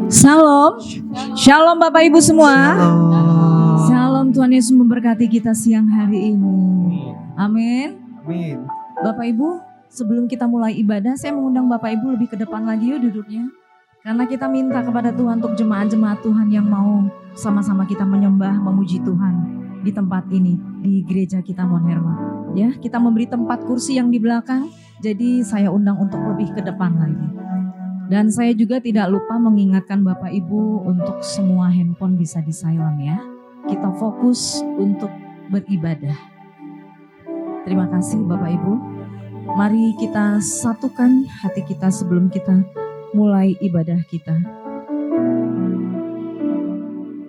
Shalom. Shalom Bapak Ibu semua. Shalom. Shalom, Tuhan Yesus memberkati kita siang hari ini. Amin. Amin. Bapak Ibu, sebelum kita mulai ibadah, saya mengundang Bapak Ibu lebih ke depan lagi yuk duduknya. Karena kita minta kepada Tuhan untuk jemaat-jemaat Tuhan yang mau sama-sama kita menyembah, memuji Tuhan di tempat ini, di gereja kita Mon Herman. Ya, kita memberi tempat kursi yang di belakang, jadi saya undang untuk lebih ke depan lagi. Dan saya juga tidak lupa mengingatkan Bapak Ibu untuk semua handphone bisa di silent ya. Kita fokus untuk beribadah. Terima kasih Bapak Ibu. Mari kita satukan hati kita sebelum kita mulai ibadah kita.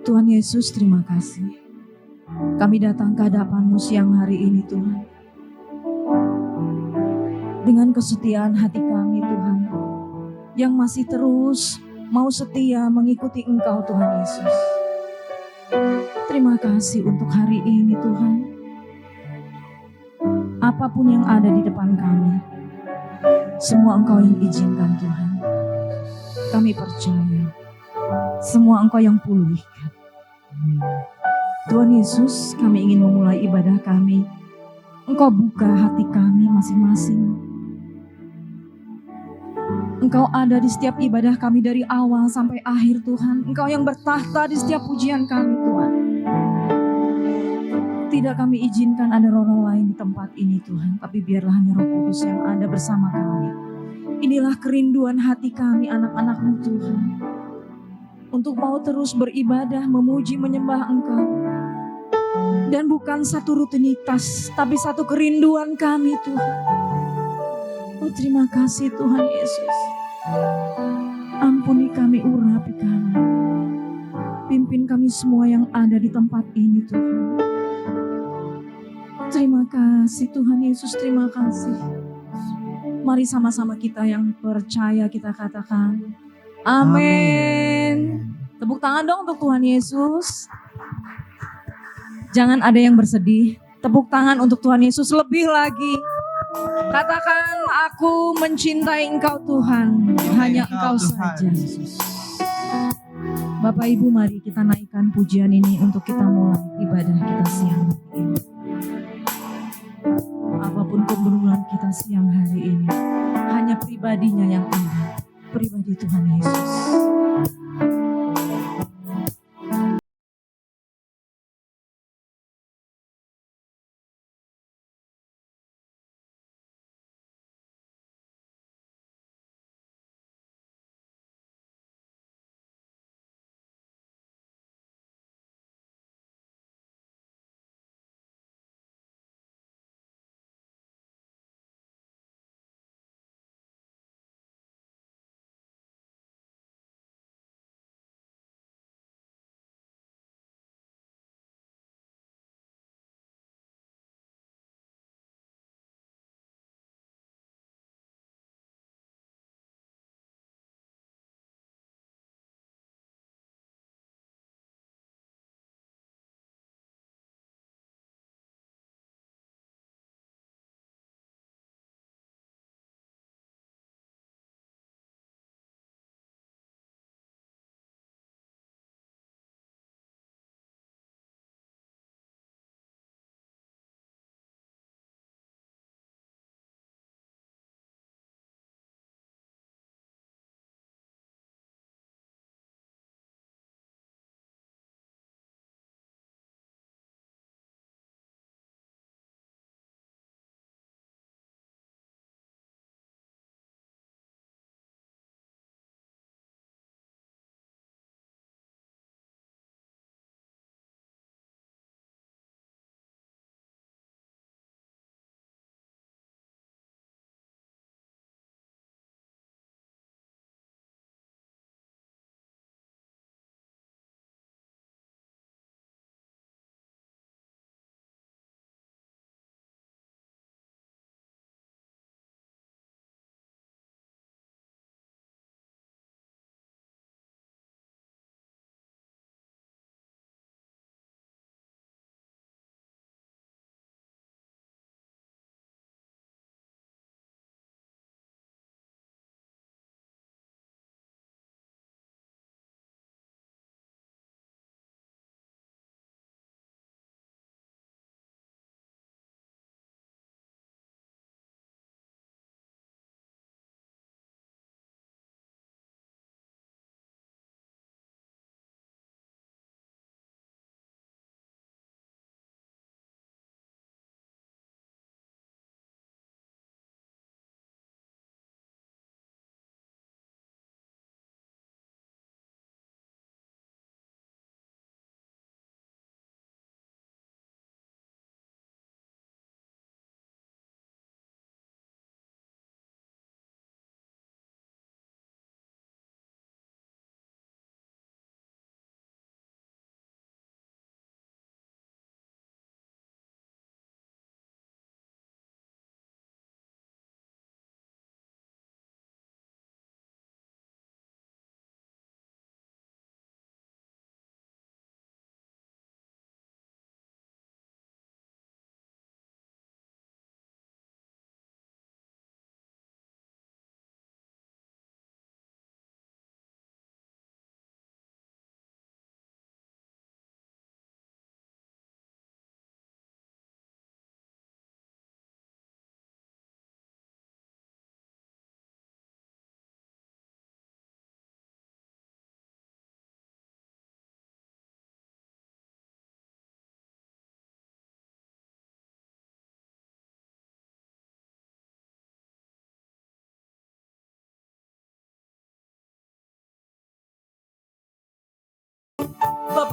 Tuhan Yesus, terima kasih. Kami datang ke hadapan-Mu siang hari ini Tuhan. Dengan kesetiaan hati kami Tuhan, yang masih terus mau setia mengikuti Engkau Tuhan Yesus. Terima kasih untuk hari ini Tuhan. Apapun yang ada di depan kami, semua Engkau yang izinkan Tuhan. Kami percaya, semua Engkau yang pulihkan. Tuhan Yesus, kami ingin memulai ibadah kami. Engkau buka hati kami masing-masing. Engkau ada di setiap ibadah kami dari awal sampai akhir Tuhan. Engkau yang bertahta di setiap pujian kami Tuhan. Tidak kami izinkan ada roh-roh lain di tempat ini Tuhan. Tapi biarlah hanya Roh Kudus yang ada bersama kami. Inilah kerinduan hati kami anak-anak-Mu Tuhan. Untuk mau terus beribadah, memuji, menyembah Engkau. Dan bukan satu rutinitas, tapi satu kerinduan kami Tuhan. Oh terima kasih Tuhan Yesus. Ampuni kami, urapi kami. Pimpin kami semua yang ada di tempat ini Tuhan. Terima kasih Tuhan Yesus, terima kasih. Mari sama-sama kita yang percaya kita katakan amin. Tepuk tangan dong untuk Tuhan Yesus. Jangan ada yang bersedih. Tepuk tangan untuk Tuhan Yesus lebih lagi. Katakan, aku mencintai Engkau Tuhan, hanya Engkau saja. Bapak Ibu, mari kita naikkan pujian ini untuk kita mulai ibadah kita siang hari ini. Apapun keberulan kita siang hari ini, hanya pribadinya yang ada, pribadi Tuhan Yesus.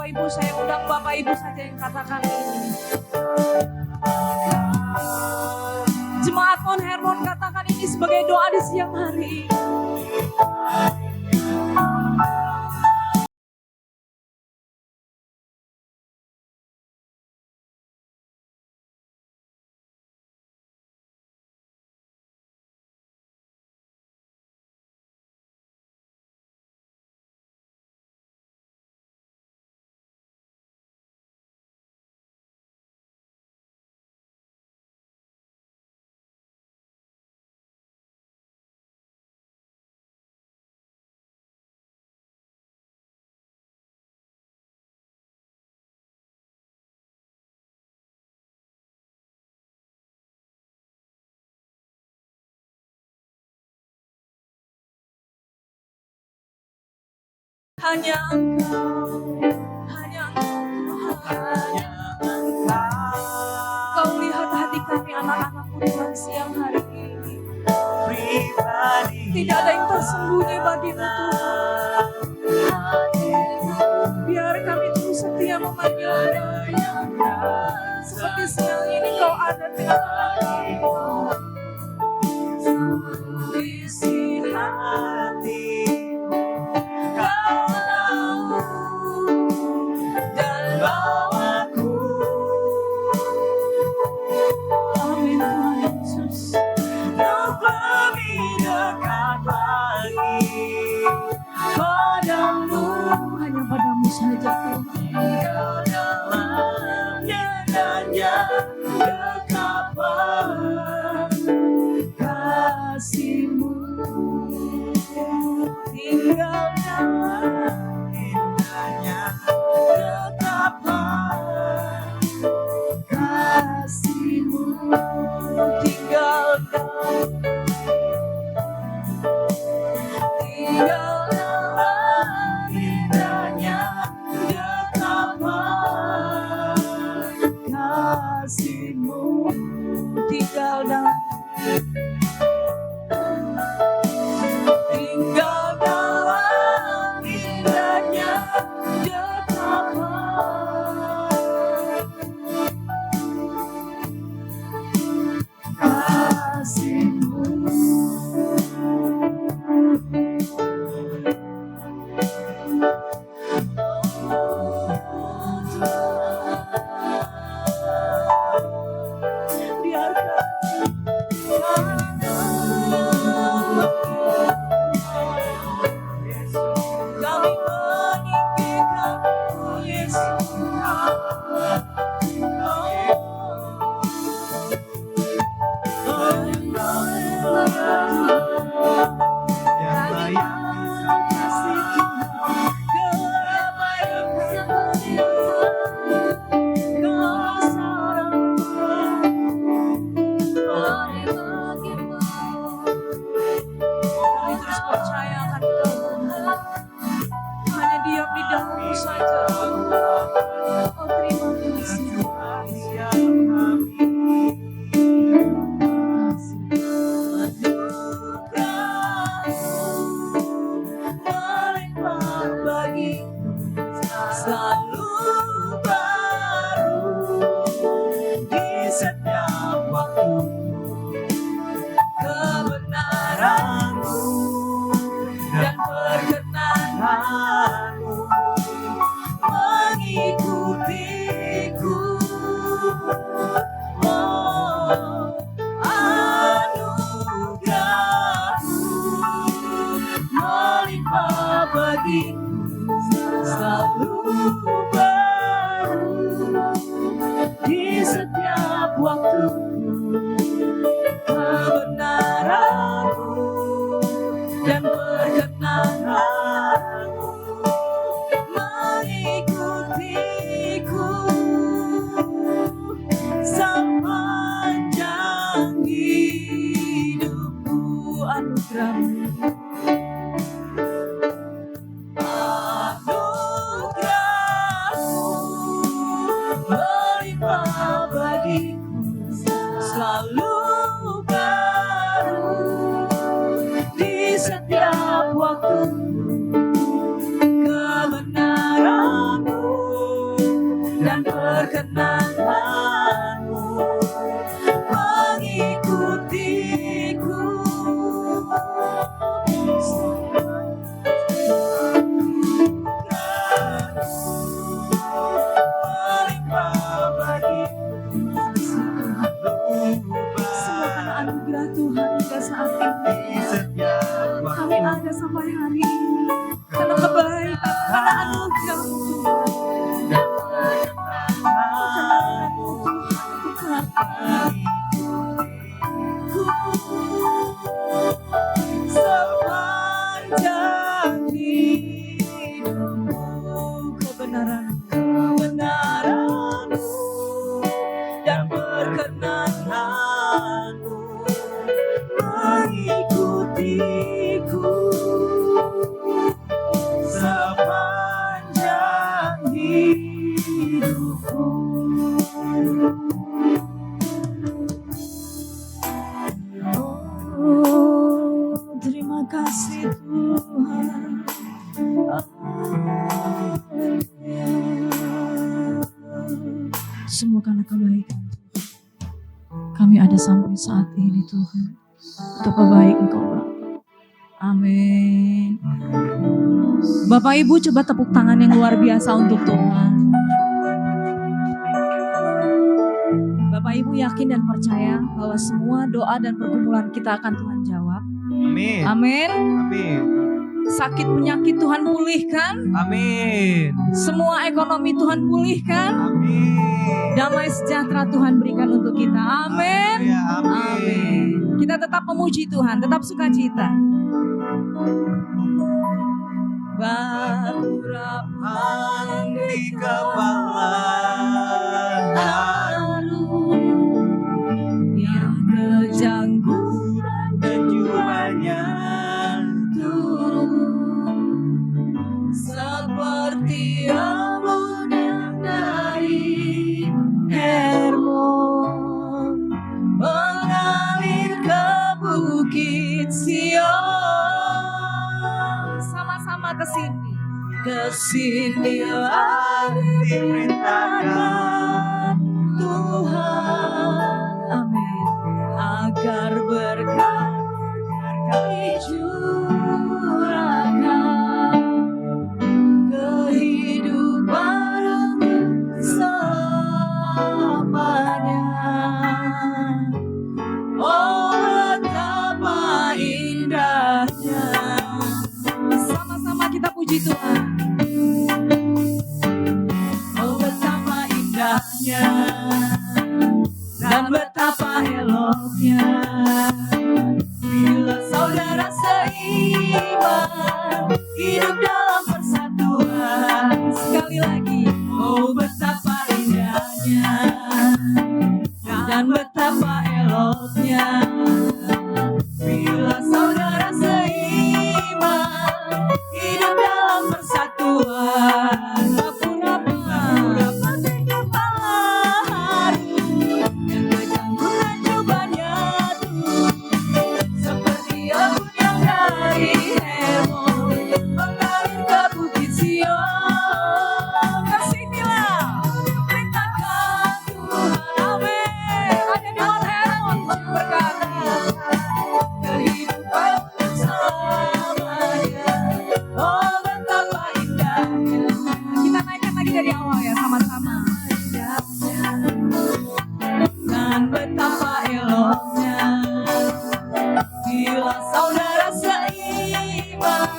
Bapak Ibu, saya undang Bapak Ibu saja yang katakan ini. Jemaat Mount Hermon katakan ini sebagai doa di siang hari. Hanya Engkau, hanya Engkau Tuhan. Kau lihat hati kami anak-anakmu Tuhan siang hari ini. Tidak ada yang tersembunyi bagimu Tuhan. Biar kami terus setia memanggil-Mu. Seperti siang ini Kau ada dengan kami. Isi hati padamu saja Tuhan. Dalamnya dekapan kasih-Mu, tinggal dalam indahnya dekapan kasih-Mu, tinggal dalam kasih-Mu, tinggal dalam indahnya dekapan kasih-Mu. Semua karena kebaikan kami ada sampai saat ini Tuhan. Betapa baik Engkau Bapa. Amin. Bapak Ibu coba tepuk tangan yang luar biasa untuk Tuhan. Bapak Ibu yakin dan percaya bahwa semua doa dan pergumulan kita akan Tuhan jawab. Amin. Amin. Amin. Sakit penyakit Tuhan pulihkan. Amin. Semua ekonomi Tuhan pulihkan. Amin. Damai sejahtera Tuhan berikan untuk kita. Amin. Ya, amin. Amin. Kita tetap memuji Tuhan, tetap sukacita. Batu rapat Di kepala yang kejanggulan tujuannya turun seperti embun yang dari Hermon mengalir ke bukit Sion. Sama-sama kesinilah diperintahkan Tuhan. Amin. Agar berkat dicurahkan kehidupan selamanya. Oh betapa indahnya. Sama-sama kita puji Tuhan. Oh betapa indahnya dan betapa eloknya bila saudara seiman hidup dalam persatuan. Sekali lagi, oh betapa indahnya dan betapa eloknya bila saudara seiman hidup dalam persatuan. Bapura di kepala harum yang kejanggulan cobanya tuh seperti embun yang dari Hermon mengalir ke bukit Sion. Kesinilah perintahkan Tuhan. Amin. Hanya di Mount Hermon berkati kehidupan selamanya. Oh betapa indahnya. Kita naikkan lagi dari awal ya sama-sama. Dan betapa eloknya bila saudara seiman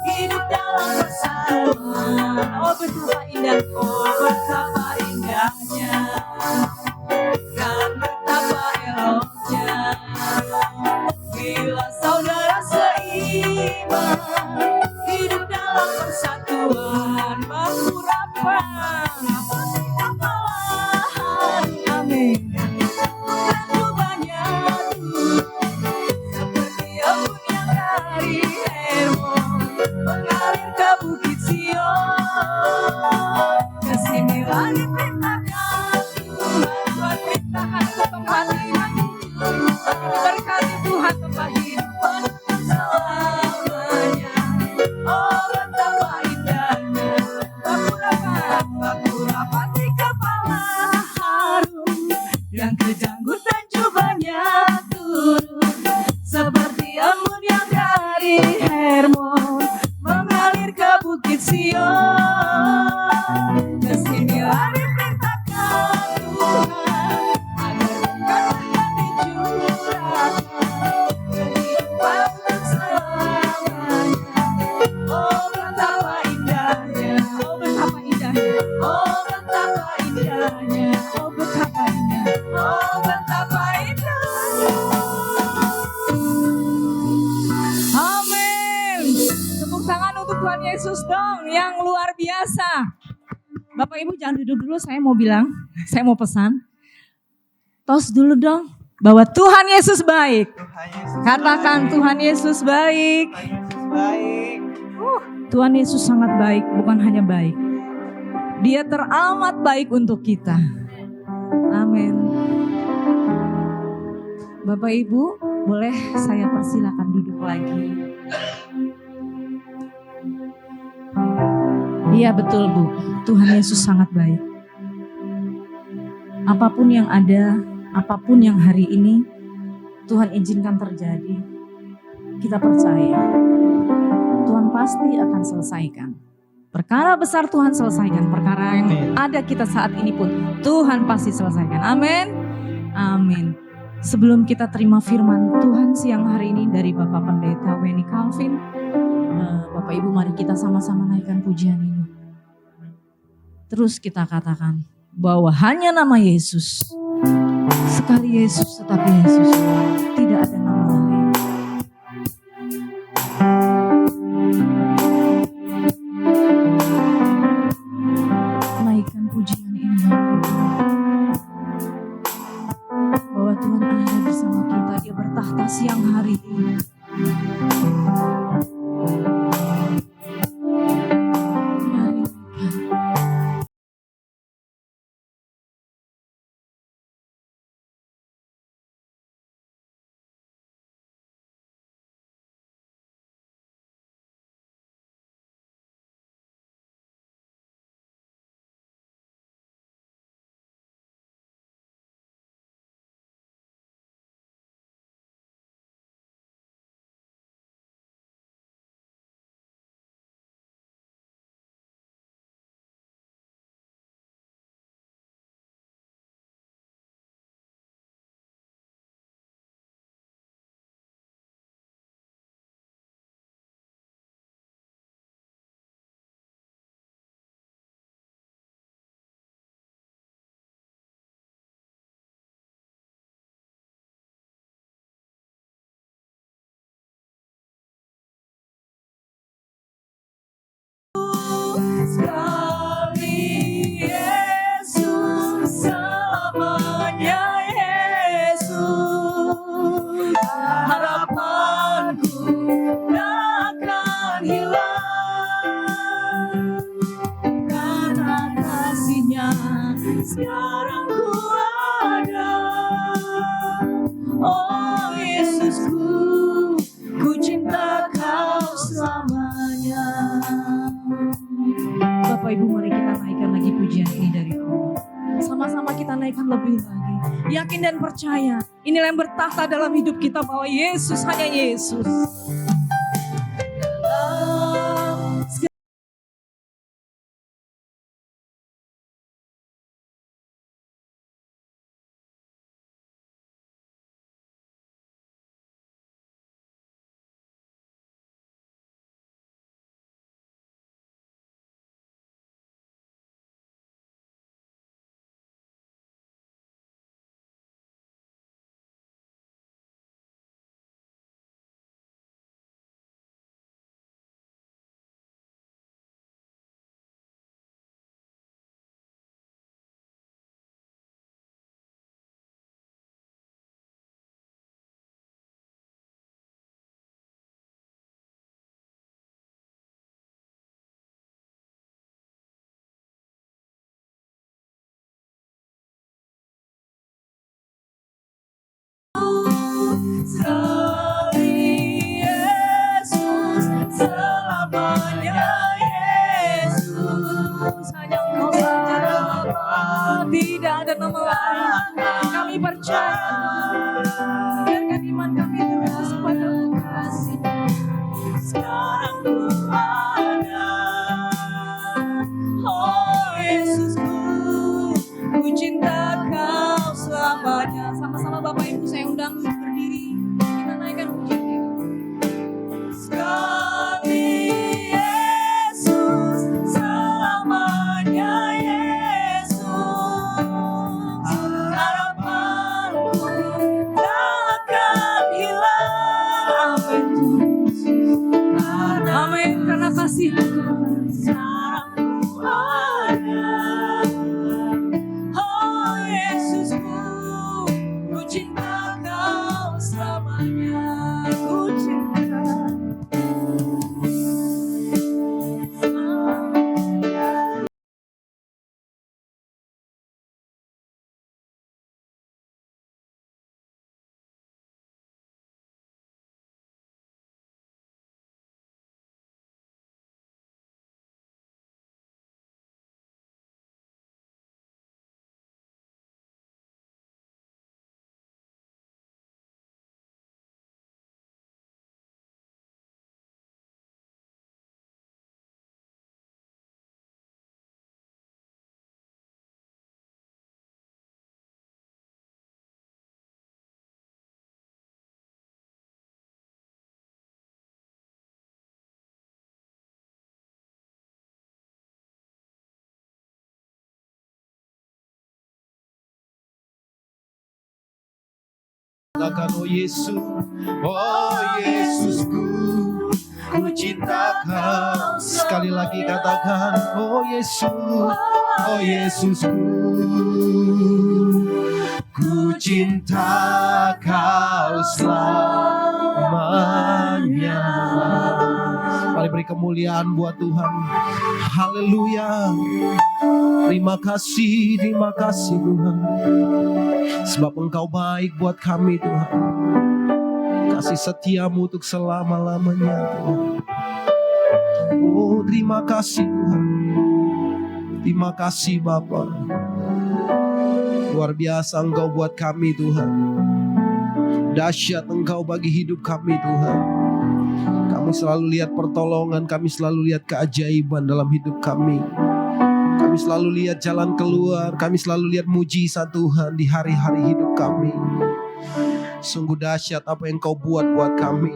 hidup dalam persatuan. Oh betapa indah, oh betapa indahnya dan betapa eloknya bila saudara seiman hidup dalam persatuan. Amin. Cobanya tuh seperti embun yang dari Hermon mengalir ke bukit Sion. Kesinilah diperintahkan Tuhan. Tuhan perintahkan ke tempat ini. Diberkati Tuhan tempat hidup selamanya. Oh betapa indahnya Bapura di kepala harum yang kejanggutan cobanya turun seperti embun yang dari Hermon mengalir ke bukit Sion. Kesinilah diperintahkan Tuhan agar berkat dicurahkan kehidupan selamanya. Oh betapa indahnya, oh betapa indahnya, oh betapa indahnya, oh betapa indahnya, oh betapa indahnya. Amin. Tepuk tangan untuk Tuhan Yesus dong yang luar biasa. Bapak Ibu jangan duduk dulu, saya mau bilang, saya mau pesan. Tos dulu dong bahwa Tuhan Yesus baik. Tuhan Yesus Katakan baik. Tuhan Yesus baik. Tuhan Yesus baik. Tuhan Yesus sangat baik, bukan hanya baik. Dia teramat baik untuk kita. Amin. Bapak Ibu, boleh saya persilakan duduk lagi. Iya betul Bu, Tuhan Yesus sangat baik. Apapun yang ada, apapun yang hari ini Tuhan izinkan terjadi, kita percaya Tuhan pasti akan selesaikan. Perkara besar Tuhan selesaikan, perkara yang ada kita saat ini pun Tuhan pasti selesaikan. Amin. Amin. Sebelum kita terima firman Tuhan siang hari ini dari Bapak Pendeta Weni Calvin, Bapak Ibu mari kita sama-sama naikkan pujian ini. Terus kita katakan bahwa hanya nama Yesus, sekali Yesus tetapi Yesus, tidak ada nama lain. Naikkan pujian ini bahwa Tuhan ada bersama kita, Dia bertahta siang hari ini. Sekali Yesus, selamanya Yesus, harapanku takkan hilang, karena kasih-Nya sekarang ku ada. Oh Yesusku, ku cinta Kau selamanya. Bapak Ibu mari kita naikkan lagi pujian ini dari Allah. Sama-sama kita naikkan lebih lagi. Yakin dan percaya, inilah yang bertahta dalam hidup kita bahwa Yesus hanya Yesus. Sekali Yesus, selamanya Yesus, hanya Engkau saja, tidak ada nama lain. Kami percaya, biarkan iman kami terus pada kasih. Sekarang ku ada, oh Yesusku, ku cinta Kau selamanya. Sama-sama Bapak Ibu saya undang berdiri, kita naikkan pujian ini. Sekali Yesus, selamanya Yesus, harapanku takkan hilang. Amin, karena kasih Tuhan sekarang ku ada. Oh Yesusku, ku cinta Kau selamanya. Ku Silakan oh Yesus. Oh Yesusku, ku cinta Kau. Sekali lagi katakan oh Yesus. Oh Yesusku, ku cinta Kau selamanya. Mari beri kemuliaan buat Tuhan. Haleluya. Terima kasih Tuhan. Sebab Engkau baik buat kami Tuhan. Kasih setiamu untuk selama-lamanya Tuhan. Oh terima kasih Tuhan. Terima kasih Bapa. Luar biasa Engkau buat kami Tuhan. Dahsyat Engkau bagi hidup kami Tuhan. Kami selalu lihat pertolongan, kami selalu lihat keajaiban dalam hidup kami. Kami selalu lihat jalan keluar, kami selalu lihat mujizat Tuhan di hari-hari hidup kami. Sungguh dahsyat apa yang Kau buat kami.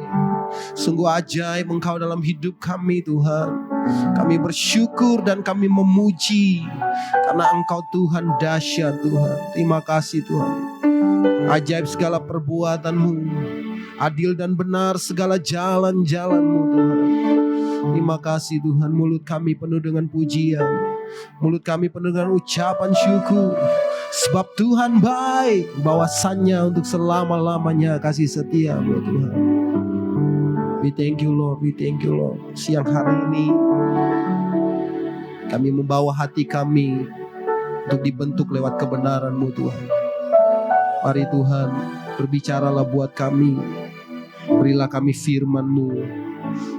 Sungguh ajaib Engkau dalam hidup kami Tuhan. Kami bersyukur dan kami memuji karena Engkau Tuhan dahsyat Tuhan. Terima kasih Tuhan. Ajaib segala perbuatan-Mu, adil dan benar segala jalan-jalan-Mu Tuhan. Terima kasih Tuhan. Mulut kami penuh dengan pujian, mulut kami penuh dengan ucapan syukur. Sebab Tuhan baik, bahwasannya untuk selama-lamanya kasih setia buat Tuhan. We thank you Lord, we thank you Lord. Siang hari ini kami membawa hati kami untuk dibentuk lewat kebenaran-Mu Tuhan. Mari Tuhan, berbicaralah buat kami. Berilah kami firman-Mu.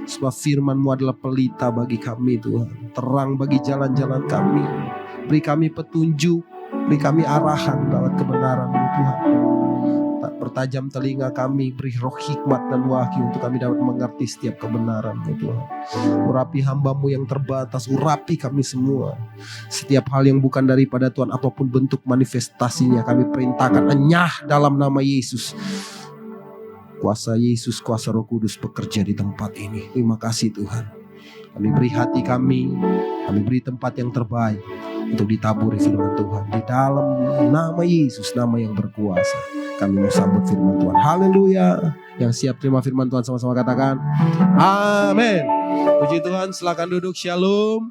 Sebab firman-Mu adalah pelita bagi kami Tuhan. Terang bagi jalan-jalan kami. Beri kami petunjuk, beri kami arahan lewat kebenaran-Mu Tuhan. Tak pertajam telinga kami, beri roh hikmat dan wahyu untuk kami dapat mengerti setiap kebenaran-Mu Tuhan. Urapi hamba-Mu yang terbatas, urapi kami semua. Setiap hal yang bukan daripada Tuhan, apapun bentuk manifestasinya, kami perintahkan enyah dalam nama Yesus. Kuasa Yesus, kuasa Roh Kudus bekerja di tempat ini. Terima kasih Tuhan. Kami beri hati kami beri tempat yang terbaik untuk ditaburi firman Tuhan. Di dalam nama Yesus, nama yang berkuasa, kami mau sambut firman Tuhan. Haleluya. Yang siap terima firman Tuhan sama-sama katakan amin. Puji Tuhan, silakan duduk. Shalom.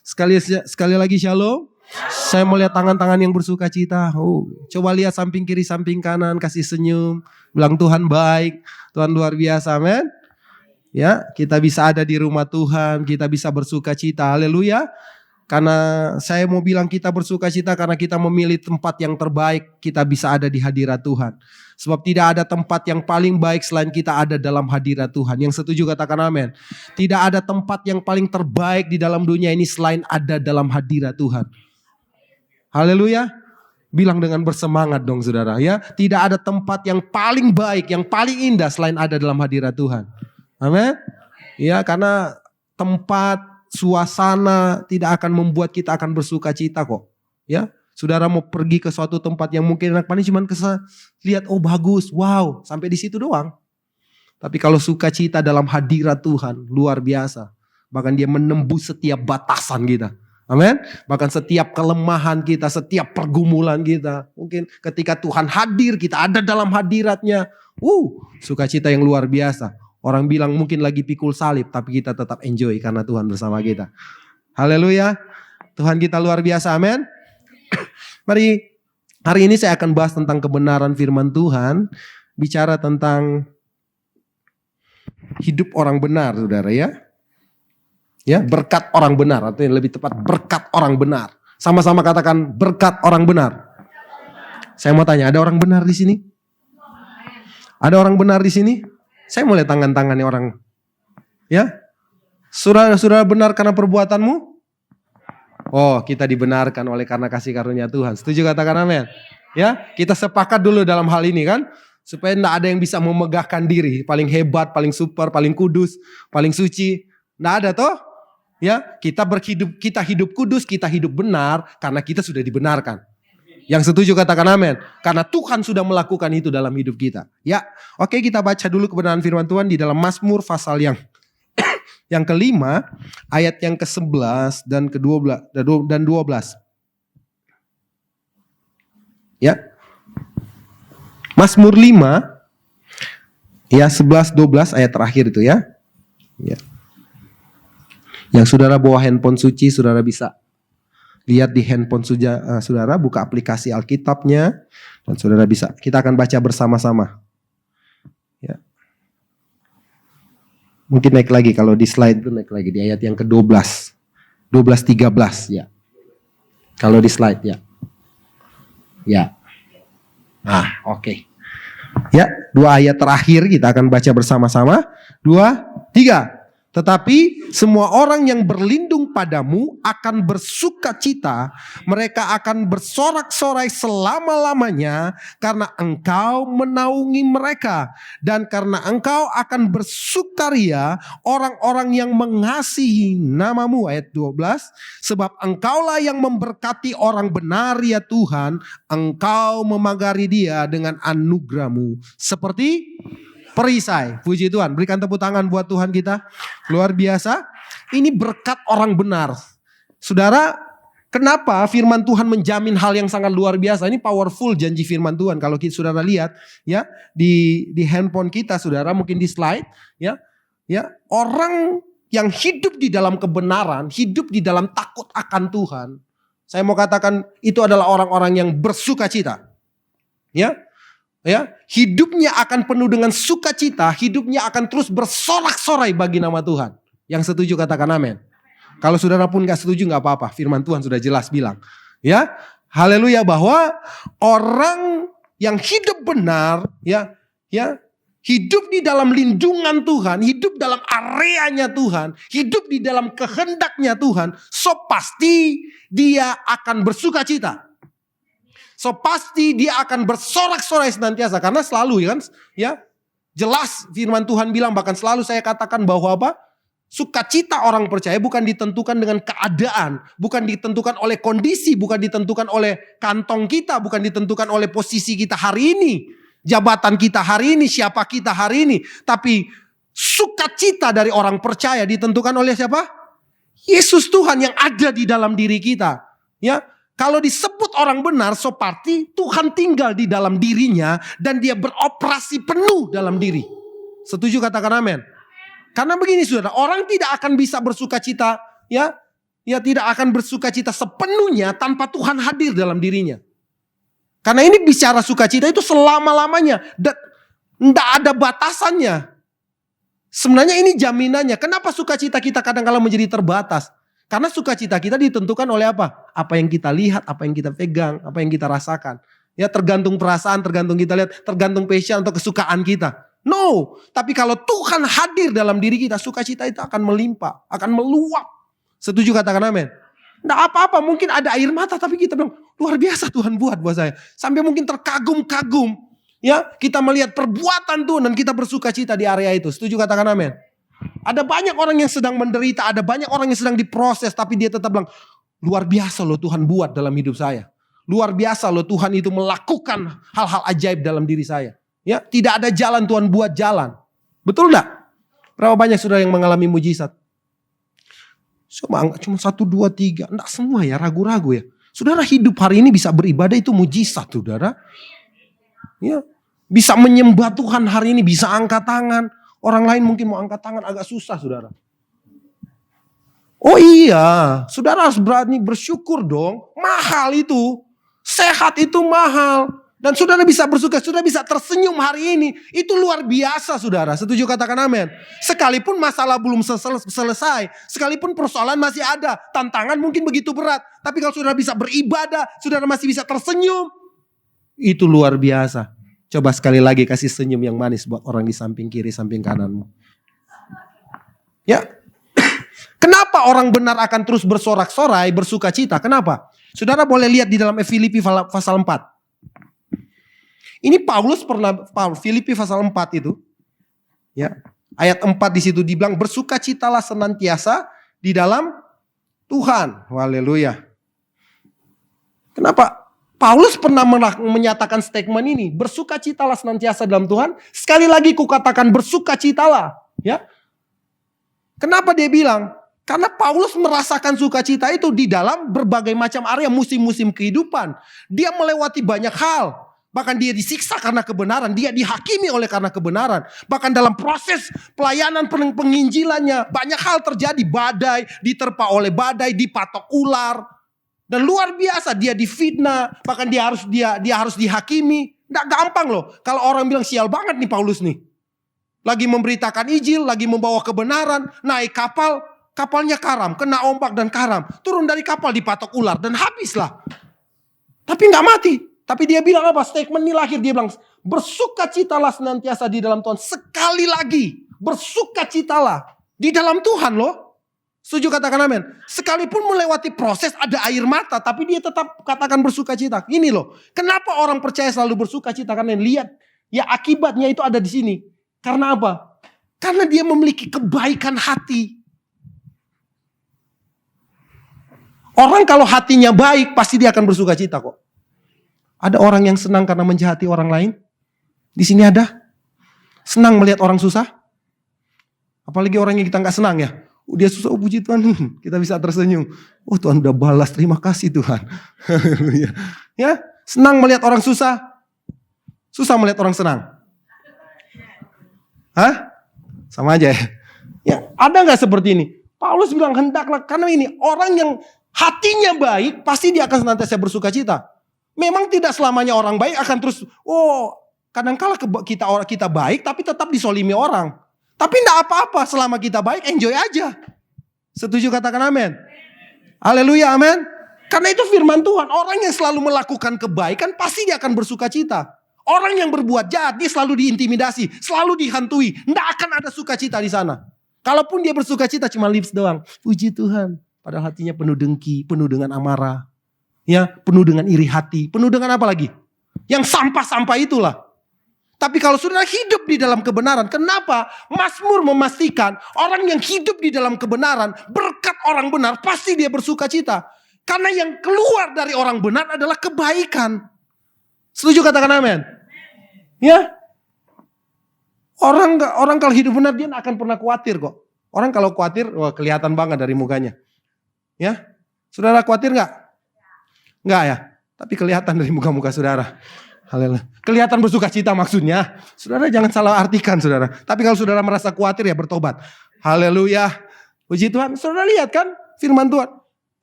Sekali lagi shalom. Saya mau lihat tangan-tangan yang bersuka cita. Coba lihat samping kiri, samping kanan, kasih senyum. Bilang Tuhan baik, Tuhan luar biasa, amin. Ya, kita bisa ada di rumah Tuhan, kita bisa bersuka cita. Haleluya. Karena saya mau bilang kita bersuka cita karena kita memilih tempat yang terbaik, kita bisa ada di hadirat Tuhan. Sebab tidak ada tempat yang paling baik selain kita ada dalam hadirat Tuhan. Yang setuju katakan amin. Tidak ada tempat yang paling terbaik di dalam dunia ini selain ada dalam hadirat Tuhan. Haleluya. Bilang dengan bersemangat dong saudara ya. Tidak ada tempat yang paling baik, yang paling indah selain ada dalam hadirat Tuhan. Amin. Ya, karena tempat, suasana tidak akan membuat kita akan bersuka cita kok. Ya, saudara mau pergi ke suatu tempat yang mungkin enak paling cuman lihat bagus, wow, sampai di situ doang. Tapi kalau sukacita dalam hadirat Tuhan luar biasa. Bahkan dia menembus setiap batasan kita. Amin. Bahkan setiap kelemahan kita, setiap pergumulan kita. Mungkin ketika Tuhan hadir, kita ada dalam hadiratnya. Sukacita yang luar biasa. Orang bilang mungkin lagi pikul salib, tapi kita tetap enjoy karena Tuhan bersama kita. Haleluya. Tuhan kita luar biasa, amin. Mari, hari ini saya akan bahas tentang kebenaran firman Tuhan. Bicara tentang hidup orang benar, saudara ya. Ya, berkat orang benar, atau yang lebih tepat berkat orang benar. Sama-sama katakan berkat orang benar. Saya mau tanya, ada orang benar di sini? Ada orang benar di sini? Saya mau lihat tangan-tangannya orang. Ya? Saudara benar karena perbuatanmu? Oh, kita dibenarkan oleh karena kasih karunia Tuhan. Setuju katakan amin? Ya, kita sepakat dulu dalam hal ini kan, supaya tidak ada yang bisa memegahkan diri, paling hebat, paling super, paling kudus, paling suci. Tidak ada toh? Ya, kita hidup kudus, kita hidup benar karena kita sudah dibenarkan. Yang setuju katakan amin. Karena Tuhan sudah melakukan itu dalam hidup kita. Ya, oke, kita baca dulu kebenaran firman Tuhan di dalam Mazmur pasal yang kelima, ayat yang ke-11 dan ke-12 dan 12. Ya. Mazmur 5 ya 11-12 ayat terakhir itu ya. Ya. Yang saudara bawa handphone suci, saudara bisa lihat di handphone saudara, buka aplikasi Alkitabnya, dan saudara bisa. Kita akan baca bersama-sama. Ya. Mungkin naik lagi, kalau di slide itu naik lagi di ayat yang ke-12. 12-13 ya. Kalau di slide ya. Ya. Oke. Ya, 2 ayat terakhir kita akan baca bersama-sama. 2, 3. Tetapi semua orang yang berlindung padamu akan bersukacita, mereka akan bersorak-sorai selama-lamanya karena engkau menaungi mereka. Dan karena engkau akan bersukaria orang-orang yang mengasihi namamu. Ayat 12. Sebab engkaulah yang memberkati orang benar ya Tuhan, engkau memagari dia dengan anugerahmu seperti perisai. Puji Tuhan. Berikan tepuk tangan buat Tuhan kita. Luar biasa. Ini berkat orang benar. Saudara, kenapa firman Tuhan menjamin hal yang sangat luar biasa? Ini powerful janji firman Tuhan. Kalau saudara lihat ya di handphone kita, saudara, mungkin di slide ya. Orang yang hidup di dalam kebenaran, hidup di dalam takut akan Tuhan. Saya mau katakan itu adalah orang-orang yang bersukacita. Ya, hidupnya akan penuh dengan sukacita, hidupnya akan terus bersorak-sorai bagi nama Tuhan. Yang setuju katakan amin. Kalau saudara pun gak setuju gak apa-apa, firman Tuhan sudah jelas bilang. Ya, haleluya, bahwa orang yang hidup benar, ya, hidup di dalam lindungan Tuhan, hidup dalam areanya Tuhan, hidup di dalam kehendaknya Tuhan, so pasti dia akan bersukacita. So pasti dia akan bersorak-sorai senantiasa. Karena selalu ya jelas firman Tuhan bilang, bahkan selalu saya katakan bahwa apa? Sukacita orang percaya bukan ditentukan dengan keadaan, bukan ditentukan oleh kondisi, bukan ditentukan oleh kantong kita, bukan ditentukan oleh posisi kita hari ini, jabatan kita hari ini, siapa kita hari ini. Tapi sukacita dari orang percaya ditentukan oleh siapa? Yesus Tuhan yang ada di dalam diri kita. Ya. Kalau disebut orang benar, so pasti Tuhan tinggal di dalam dirinya dan dia beroperasi penuh dalam diri. Setuju katakan amin. Karena begini saudara, orang tidak akan bisa bersukacita, ya tidak akan bersukacita sepenuhnya tanpa Tuhan hadir dalam dirinya. Karena ini bicara sukacita itu selama-lamanya, tidak ada batasannya. Sebenarnya ini jaminannya. Kenapa sukacita kita kadang-kala menjadi terbatas? Karena sukacita kita ditentukan oleh apa? Apa yang kita lihat, apa yang kita pegang, apa yang kita rasakan. Ya, tergantung perasaan, tergantung kita lihat, tergantung passion atau kesukaan kita. No, tapi kalau Tuhan hadir dalam diri kita, sukacita itu akan melimpah, akan meluap. Setuju katakan amin? Nggak apa-apa, mungkin ada air mata, tapi kita bilang luar biasa Tuhan buat saya. Sampai mungkin terkagum-kagum. Ya, kita melihat perbuatan Tuhan dan kita bersukacita di area itu. Setuju katakan amin? Ada banyak orang yang sedang menderita, ada banyak orang yang sedang diproses, tapi dia tetap bilang, luar biasa loh Tuhan buat dalam hidup saya. Luar biasa loh Tuhan itu melakukan hal-hal ajaib dalam diri saya. Ya, tidak ada jalan Tuhan buat jalan. Betul enggak? Berapa banyak saudara yang mengalami mujizat? Cuma 1, 2, 3, enggak semua ya, ragu-ragu ya. Saudara hidup hari ini bisa beribadah itu mujizat saudara. Ya, bisa menyembah Tuhan hari ini, bisa angkat tangan. Orang lain mungkin mau angkat tangan agak susah saudara. Oh iya, saudara harus berani bersyukur dong. Mahal itu. Sehat itu mahal. Dan saudara bisa bersuka, saudara bisa tersenyum hari ini. Itu luar biasa saudara. Setuju katakan amin. Sekalipun masalah belum selesai. Sekalipun persoalan masih ada. Tantangan mungkin begitu berat. Tapi kalau saudara bisa beribadah, saudara masih bisa tersenyum. Itu luar biasa. Coba sekali lagi kasih senyum yang manis buat orang di samping kiri, samping kananmu. Ya. Kenapa orang benar akan terus bersorak-sorai, bersukacita? Kenapa? Saudara boleh lihat di dalam Filipi pasal 4. Ini Filipi pasal 4 itu. Ya. Ayat 4 di situ dibilang bersukacitalah senantiasa di dalam Tuhan. Haleluya. Kenapa? Paulus pernah menyatakan statement ini, bersukacitalah senantiasa dalam Tuhan. Sekali lagi kukatakan bersukacitalah, ya. Kenapa dia bilang? Karena Paulus merasakan sukacita itu di dalam berbagai macam area musim-musim kehidupan. Dia melewati banyak hal. Bahkan dia disiksa karena kebenaran. Dia dihakimi oleh karena kebenaran. Bahkan dalam proses pelayanan penginjilannya. Banyak hal terjadi. Badai, diterpa oleh badai, dipatok ular. Dan luar biasa dia difitnah. Bahkan dia harus dihakimi. Nggak gampang loh. Kalau orang bilang sial banget nih Paulus nih. Lagi memberitakan Injil, lagi membawa kebenaran. Naik kapal, kapalnya karam. Kena ombak dan karam. Turun dari kapal dipatok ular dan habislah. Tapi nggak mati. Tapi dia bilang apa? Statement ini lahir. Dia bilang, bersukacitalah senantiasa di dalam Tuhan. Sekali lagi, bersukacitalah di dalam Tuhan loh. Setuju katakan amin. Sekalipun melewati proses ada air mata. Tapi dia tetap katakan bersukacita. Ini loh. Kenapa orang percaya selalu bersukacita? Karena lihat. Ya akibatnya itu ada di sini. Karena apa? Karena dia memiliki kebaikan hati. Orang kalau hatinya baik pasti dia akan bersukacita kok. Ada orang yang senang karena menjahati orang lain? Di sini ada? Senang melihat orang susah? Apalagi orang yang kita nggak senang ya. Dia susah, oh puji Tuhan, kita bisa tersenyum. Oh Tuhan udah balas, terima kasih Tuhan. Ya, senang melihat orang susah. Susah melihat orang senang. Hah? Sama aja ya. Ya, ada nggak seperti ini? Paulus bilang hendaklah, karena ini orang yang hatinya baik pasti dia akan senantiasa bersukacita. Memang tidak selamanya orang baik akan terus, kadangkala kita baik tapi tetap disolimi orang. Tapi enggak apa-apa, selama kita baik enjoy aja. Setuju katakan amin? Haleluya, amin. Karena itu firman Tuhan, orang yang selalu melakukan kebaikan pasti dia akan bersukacita. Orang yang berbuat jahat dia selalu diintimidasi, selalu dihantui, enggak akan ada sukacita di sana. Kalaupun dia bersukacita cuma lips doang, puji Tuhan. Padahal hatinya penuh dengki, penuh dengan amarah. Ya, penuh dengan iri hati. Penuh dengan apa lagi? Yang sampah-sampah itulah. Tapi kalau saudara hidup di dalam kebenaran, kenapa Mazmur memastikan orang yang hidup di dalam kebenaran, berkat orang benar, pasti dia bersukacita. Karena yang keluar dari orang benar adalah kebaikan. Setuju katakan amin? Ya. Orang kalau hidup benar dia gak akan pernah khawatir kok. Orang kalau khawatir, wah kelihatan banget dari mukanya. Ya. Saudara khawatir gak? Enggak ya, tapi kelihatan dari muka-muka saudara. Haleluya. Kelihatan bersukacita maksudnya. Saudara jangan salah artikan saudara. Tapi kalau saudara merasa khawatir ya bertobat. Haleluya. Puji Tuhan. Saudara lihat kan firman Tuhan.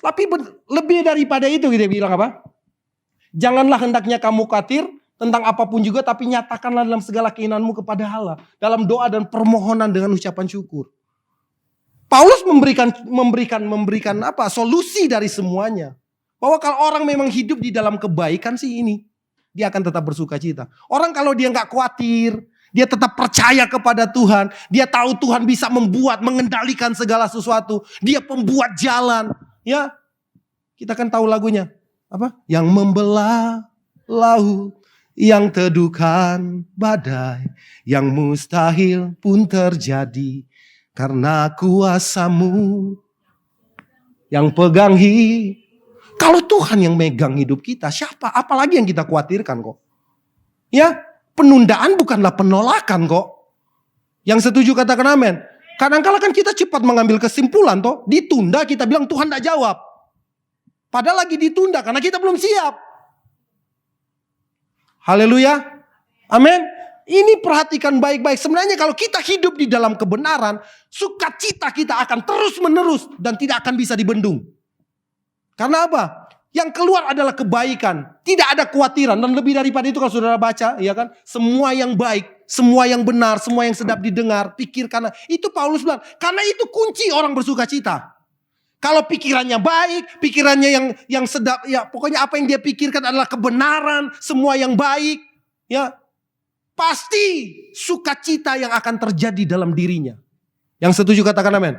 Tapi lebih daripada itu dia bilang apa? Janganlah hendaknya kamu khawatir tentang apapun juga, tapi nyatakanlah dalam segala keinginanmu kepada Allah. Dalam doa dan permohonan dengan ucapan syukur. Paulus memberikan apa? Solusi dari semuanya. Bahwa kalau orang memang hidup di dalam kebaikan sih ini, dia akan tetap bersukacita. Orang kalau dia nggak khawatir, dia tetap percaya kepada Tuhan, dia tahu Tuhan bisa mengendalikan segala sesuatu, dia pembuat jalan, ya. Kita kan tahu lagunya, apa? Yang membelah laut, yang teduhkan badai, yang mustahil pun terjadi karena kuasa-Mu yang pegang hidup. Kalau Tuhan yang megang hidup kita, siapa? Apalagi yang kita khawatirkan kok. Ya, penundaan bukanlah penolakan kok. Yang setuju katakan amin. Kadang-kadang kan kita cepat mengambil kesimpulan toh. Ditunda kita bilang Tuhan tidak jawab. Padahal lagi ditunda karena kita belum siap. Haleluya. Amin. Ini perhatikan baik-baik. Sebenarnya kalau kita hidup di dalam kebenaran, sukacita kita akan terus menerus dan tidak akan bisa dibendung. Karena apa? Yang keluar adalah kebaikan. Tidak ada kekhawatiran. Dan lebih daripada itu kalau saudara baca, ya kan? Semua yang baik, semua yang benar, semua yang sedap didengar, pikirkan. Itu Paulus bilang, karena itu kunci orang bersukacita. Kalau pikirannya baik, pikirannya yang sedap, ya pokoknya apa yang dia pikirkan adalah kebenaran, semua yang baik, ya pasti sukacita yang akan terjadi dalam dirinya. Yang setuju katakan amin.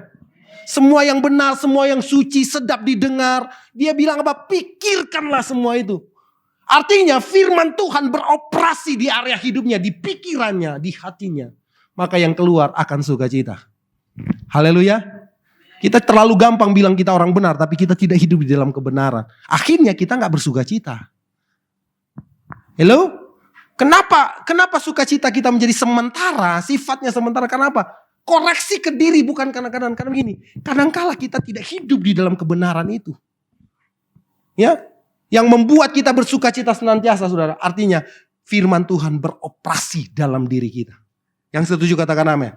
Semua yang benar, semua yang suci, sedap didengar. Dia bilang apa? Pikirkanlah semua itu. Artinya firman Tuhan beroperasi di area hidupnya, di pikirannya, di hatinya. Maka yang keluar akan sukacita. Haleluya. Kita terlalu gampang bilang kita orang benar, tapi kita tidak hidup di dalam kebenaran. Akhirnya kita gak bersukacita. Hello? Kenapa sukacita kita menjadi sementara, sifatnya sementara? Karena apa? Koreksi ke diri bukan kadang-kadang. Karena begini, kadang-kala kita tidak hidup di dalam kebenaran itu. Ya, yang membuat kita bersukacita senantiasa saudara. Artinya firman Tuhan beroperasi dalam diri kita. Yang setuju katakan amin.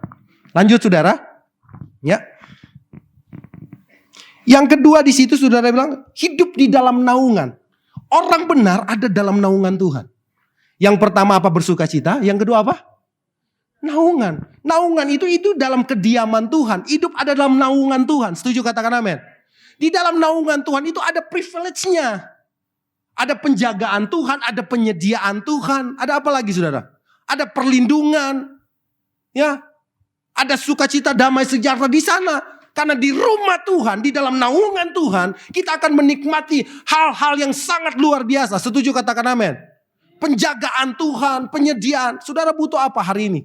Lanjut saudara. Ya. Yang kedua di situ saudara bilang hidup di dalam naungan. Orang benar ada dalam naungan Tuhan. Yang pertama apa? Bersukacita. Yang kedua apa? Naungan. Naungan itu dalam kediaman Tuhan. Hidup ada dalam naungan Tuhan. Setuju katakan amin. Di dalam naungan Tuhan itu ada privilege-nya. Ada penjagaan Tuhan, ada penyediaan Tuhan. Ada apa lagi saudara? Ada perlindungan. Ya. Ada sukacita, damai, sejahtera di sana. Karena di rumah Tuhan, di dalam naungan Tuhan, kita akan menikmati hal-hal yang sangat luar biasa. Setuju katakan amin. Penjagaan Tuhan, penyediaan. Saudara butuh apa hari ini?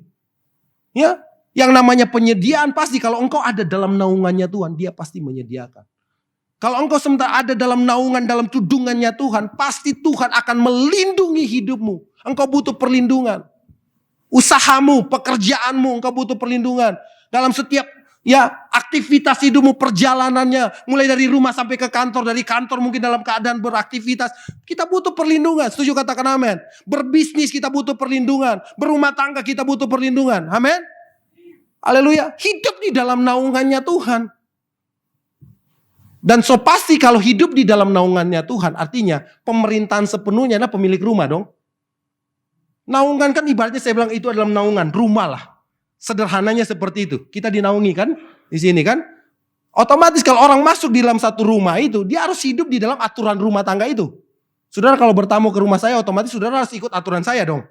Ya, yang namanya penyediaan pasti kalau engkau ada dalam naungannya Tuhan, dia pasti menyediakan. Kalau engkau sementara ada dalam naungan, dalam tudungannya Tuhan, pasti Tuhan akan melindungi hidupmu. Engkau butuh perlindungan. Usahamu, pekerjaanmu, engkau butuh perlindungan. Dalam setiap aktivitas hidupmu, perjalanannya, mulai dari rumah sampai ke kantor, dari kantor mungkin dalam keadaan beraktivitas, kita butuh perlindungan. Setuju katakan amin. Berbisnis kita butuh perlindungan, berumah tangga kita butuh perlindungan. Amin. Haleluya. Hidup di dalam naungannya Tuhan. Dan so pasti kalau hidup di dalam naungannya Tuhan, artinya pemerintahan sepenuhnya adalah pemilik rumah dong. Naungan kan ibaratnya saya bilang itu adalah naungan, rumah lah. Sederhananya seperti itu. Kita dinaungi kan di sini kan. Otomatis kalau orang masuk di dalam satu rumah itu, dia harus hidup di dalam aturan rumah tangga itu. Saudara kalau bertamu ke rumah saya, otomatis saudara harus ikut aturan saya dong.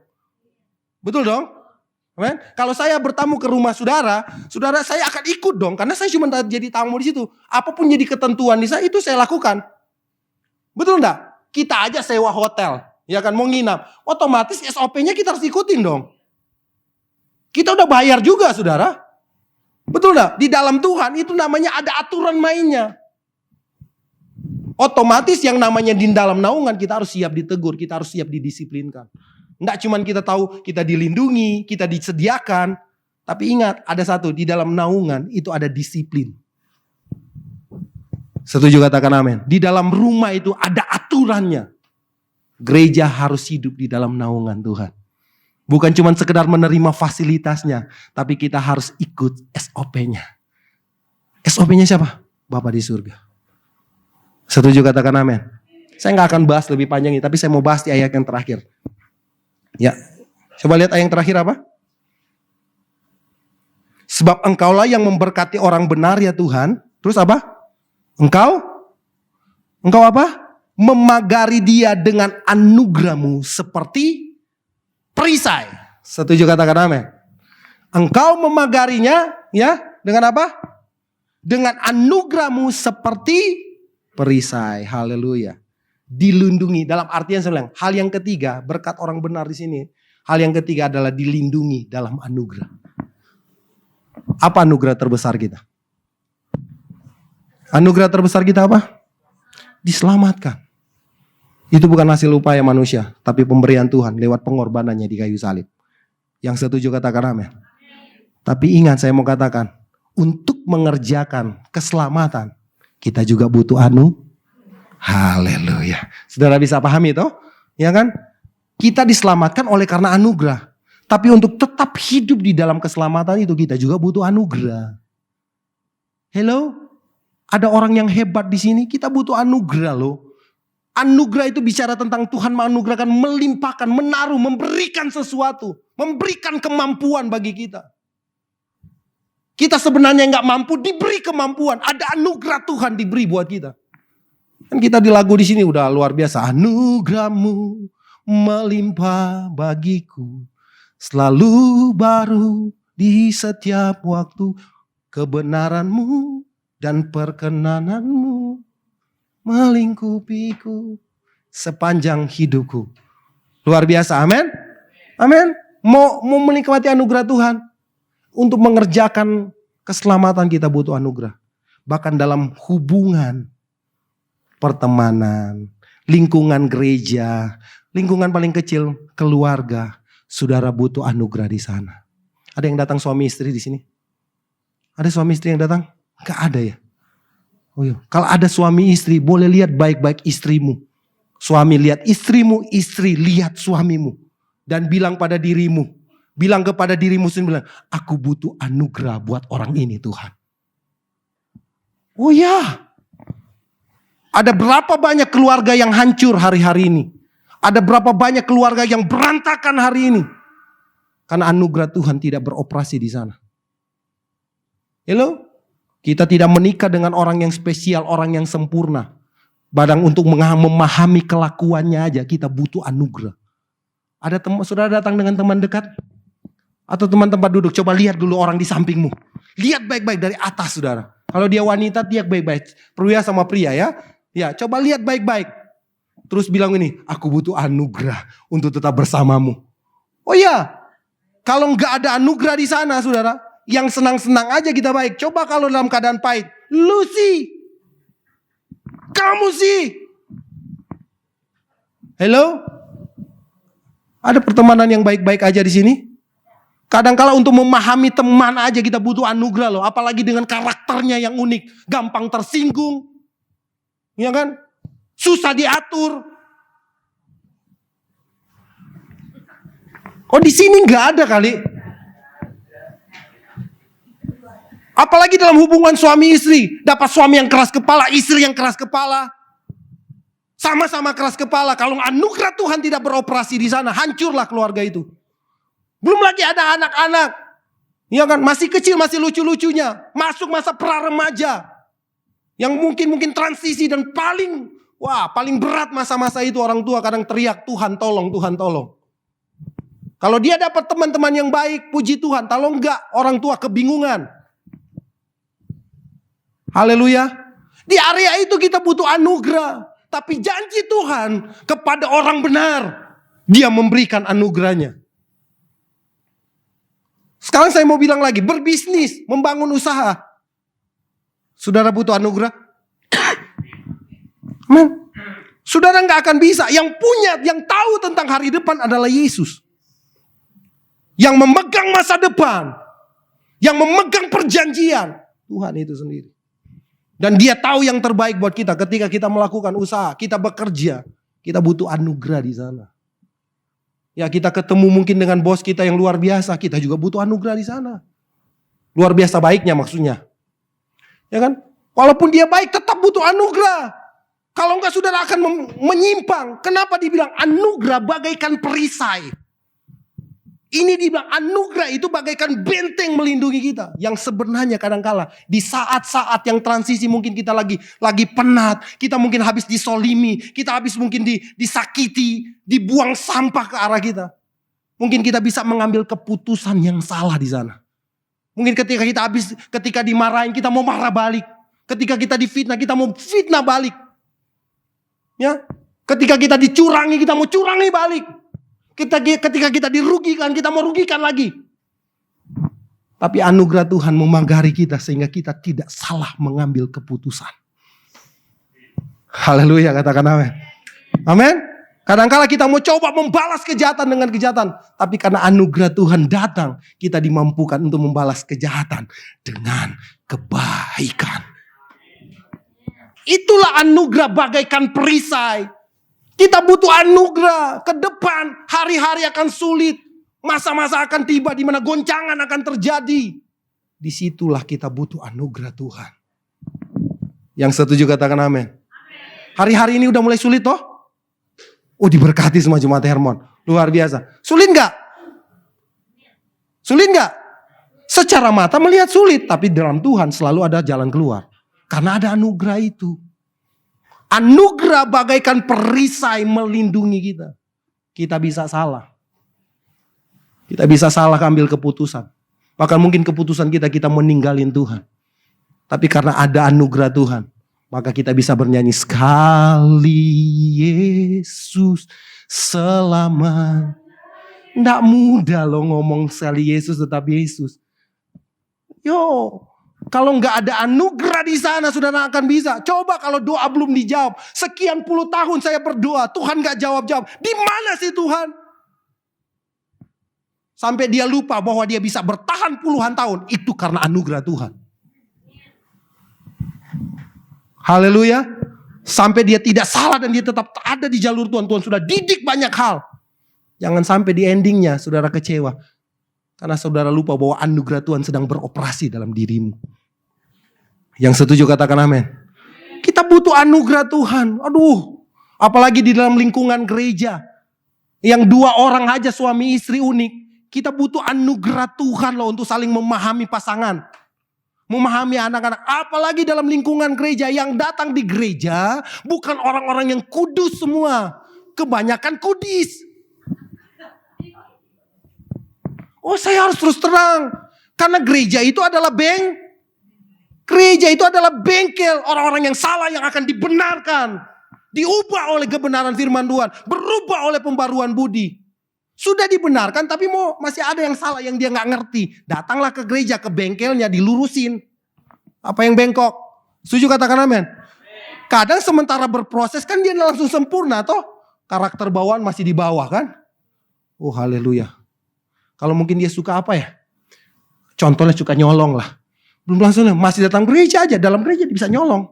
Betul dong? Amen? Kalau saya bertamu ke rumah saudara, saudara saya akan ikut dong. Karena saya cuma jadi tamu di situ. Apapun jadi ketentuan di saya, itu saya lakukan. Betul enggak? Kita aja sewa hotel. Ya kan mau nginap. Otomatis SOP-nya kita harus ikutin dong. Kita udah bayar juga saudara. Betul enggak? Di dalam Tuhan itu namanya ada aturan mainnya. Otomatis yang namanya di dalam naungan kita harus siap ditegur. Kita harus siap didisiplinkan. Enggak cuman kita tahu kita dilindungi, kita disediakan. Tapi ingat ada satu, di dalam naungan itu ada disiplin. Setuju katakan amin. Di dalam rumah itu ada aturannya. Gereja harus hidup di dalam naungan Tuhan. Bukan cuma sekedar menerima fasilitasnya, tapi kita harus ikut SOP-nya. SOP-nya siapa? Bapa di surga. Setuju katakan amin. Saya nggak akan bahas lebih panjang ini, tapi saya mau bahas di ayat yang terakhir. Ya, coba lihat ayat yang terakhir apa? Sebab engkaulah yang memberkati orang benar ya Tuhan. Terus apa? Engkau apa? Memagari dia dengan anugerahmu seperti perisai. Setuju katakan amin. Engkau memagarinya ya dengan apa? Dengan anugerahmu seperti perisai. Haleluya. Dilindungi dalam artian saya bilang, hal yang ketiga berkat orang benar di sini. Hal yang ketiga adalah dilindungi dalam anugerah. Apa anugerah terbesar kita? Anugerah terbesar kita apa? Diselamatkan. Itu bukan hasil upaya manusia, tapi pemberian Tuhan lewat pengorbanannya di kayu salib. Yang setuju katakan amin. Tapi ingat saya mau katakan, untuk mengerjakan keselamatan, kita juga butuh haleluya. Saudara bisa pahami toh? Ya kan? Kita diselamatkan oleh karena anugerah. Tapi untuk tetap hidup di dalam keselamatan itu kita juga butuh anugerah. Hello? Ada orang yang hebat di sini, kita butuh anugerah loh. Anugerah itu bicara tentang Tuhan menganugerahkan, melimpahkan, menaruh, memberikan sesuatu. Memberikan kemampuan bagi kita. Kita sebenarnya nggak mampu, diberi kemampuan. Ada anugerah Tuhan diberi buat kita. Kan kita di lagu di sini udah luar biasa. Anugerahmu melimpah bagiku. Selalu baru di setiap waktu. Kebenaranmu dan perkenananmu melingkupiku sepanjang hidupku. Luar biasa, amin. Amin. Mau menikmati anugerah Tuhan. Untuk mengerjakan keselamatan kita butuh anugerah. Bahkan dalam hubungan, pertemanan, lingkungan gereja, lingkungan paling kecil, keluarga, saudara butuh anugerah di sana. Ada yang datang suami istri di sini? Ada suami istri yang datang? Gak ada ya? Oh iya. Kalau ada suami istri, boleh lihat baik-baik istrimu. Suami lihat istrimu, istri lihat suamimu. dan bilang pada dirimu, bilang kepada dirimu sendiri, aku butuh anugerah buat orang ini Tuhan. Oh ya, ada berapa banyak keluarga yang hancur hari-hari ini? Ada berapa banyak keluarga yang berantakan hari ini? Karena anugerah Tuhan tidak beroperasi di sana. Hello? Kita tidak menikah dengan orang yang spesial, orang yang sempurna. Badang untuk memahami kelakuannya aja kita butuh anugerah. Ada saudara datang dengan teman dekat? Atau teman tempat duduk, coba lihat dulu orang di sampingmu. Lihat baik-baik dari atas saudara. Kalau dia wanita, lihat baik-baik. Pria sama pria ya. Ya, coba lihat baik-baik. Terus bilang ini, aku butuh anugerah untuk tetap bersamamu. Oh iya, kalau nggak ada anugerah di sana saudara, yang senang-senang aja kita baik. Coba kalau dalam keadaan pahit, lu sih, kamu sih. Hello? Ada pertemanan yang baik-baik aja di sini? Kadangkala untuk memahami teman aja kita butuh anugerah loh. Apalagi dengan karakternya yang unik. Gampang tersinggung. Ya kan? Susah diatur. Oh di sini nggak ada kali. Apalagi dalam hubungan suami istri. Dapat suami yang keras kepala, istri yang keras kepala. Sama-sama keras kepala. Kalau anugerah Tuhan tidak beroperasi di sana, hancurlah keluarga itu. Belum lagi ada anak-anak. Ya kan, masih kecil, masih lucu-lucunya. Masuk masa pra-remaja. Yang mungkin transisi dan paling berat masa-masa itu orang tua kadang teriak, Tuhan tolong, Tuhan tolong. Kalau dia dapat teman-teman yang baik, puji Tuhan. Kalau enggak, orang tua kebingungan. Haleluya. Di area itu kita butuh anugerah. Tapi janji Tuhan kepada orang benar, Dia memberikan anugerahnya. Sekarang saya mau bilang lagi, berbisnis, membangun usaha. Saudara butuh anugerah? Amin. Saudara nggak akan bisa. Yang punya, yang tahu tentang hari depan adalah Yesus. Yang memegang masa depan. Yang memegang perjanjian. Tuhan itu sendiri. Dan Dia tahu yang terbaik buat kita ketika kita melakukan usaha, kita bekerja, kita butuh anugerah di sana. Ya kita ketemu mungkin dengan bos kita yang luar biasa, kita juga butuh anugerah di sana. Luar biasa baiknya maksudnya. Ya kan? Walaupun dia baik tetap butuh anugerah. Kalau enggak saudara akan menyimpang. Kenapa dibilang anugerah bagaikan perisai? Ini dibilang anugerah itu bagaikan benteng melindungi kita. Yang sebenarnya kadangkala di saat-saat yang transisi mungkin kita lagi penat. Kita mungkin habis disolimi. Kita habis mungkin disakiti. Dibuang sampah ke arah kita. Mungkin kita bisa mengambil keputusan yang salah di sana. Mungkin ketika dimarahin kita mau marah balik. Ketika kita difitnah kita mau fitnah balik. Ya, ketika kita dicurangi kita mau curangi balik. Ketika kita dirugikan, kita mau rugikan lagi. Tapi anugerah Tuhan memagari kita sehingga kita tidak salah mengambil keputusan. Haleluya, katakan amin. Amin. Kadangkala kita mau coba membalas kejahatan dengan kejahatan. Tapi karena anugerah Tuhan datang, kita dimampukan untuk membalas kejahatan dengan kebaikan. Itulah anugerah bagaikan perisai. Kita butuh anugerah. Ke depan hari-hari akan sulit. Masa-masa akan tiba di mana goncangan akan terjadi. Disitulah kita butuh anugerah Tuhan. Yang setuju katakan amin. Hari-hari ini udah mulai sulit toh? Oh diberkati semua jemaat Hermon. Luar biasa. Sulit gak? Sulit gak? Secara mata melihat sulit. Tapi dalam Tuhan selalu ada jalan keluar. Karena ada anugerah itu. Anugerah bagaikan perisai melindungi kita. Kita bisa salah. Kita bisa salah ambil keputusan. Bahkan mungkin keputusan kita meninggalin Tuhan. Tapi karena ada anugerah Tuhan, maka kita bisa bernyanyi sekali Yesus selamat. Nggak mudah loh ngomong sekali Yesus tetap Yesus. Kalau nggak ada anugerah di sana, saudara akan bisa. Coba kalau doa belum dijawab. Sekian puluh tahun saya berdoa, Tuhan nggak jawab-jawab. Di mana sih Tuhan? Sampai dia lupa bahwa dia bisa bertahan puluhan tahun. Itu karena anugerah Tuhan. Haleluya. Sampai dia tidak salah dan dia tetap ada di jalur Tuhan. Tuhan sudah didik banyak hal. Jangan sampai di endingnya saudara kecewa. Karena saudara lupa bahwa anugerah Tuhan sedang beroperasi dalam dirimu. Yang setuju katakan amin. Kita butuh anugerah Tuhan. Aduh, apalagi di dalam lingkungan gereja. Yang 2 orang aja suami istri unik. Kita butuh anugerah Tuhan loh untuk saling memahami pasangan. Memahami anak-anak. Apalagi dalam lingkungan gereja. Yang datang di gereja bukan orang-orang yang kudus semua. Kebanyakan kudis. Oh, saya harus terus terang. Karena gereja itu adalah gereja itu adalah bengkel orang-orang yang salah yang akan dibenarkan. Diubah oleh kebenaran firman Tuhan. Berubah oleh pembaruan budi. Sudah dibenarkan tapi masih ada yang salah yang dia gak ngerti. Datanglah ke gereja, ke bengkelnya dilurusin. Apa yang bengkok? Setuju katakan amin? Kadang sementara berproses kan dia langsung sempurna toh. Karakter bawaan masih di bawah kan. Oh haleluya. Kalau mungkin dia suka apa ya? Contohnya suka nyolong lah. Belum langsung masih datang gereja aja. Dalam gereja dia bisa nyolong.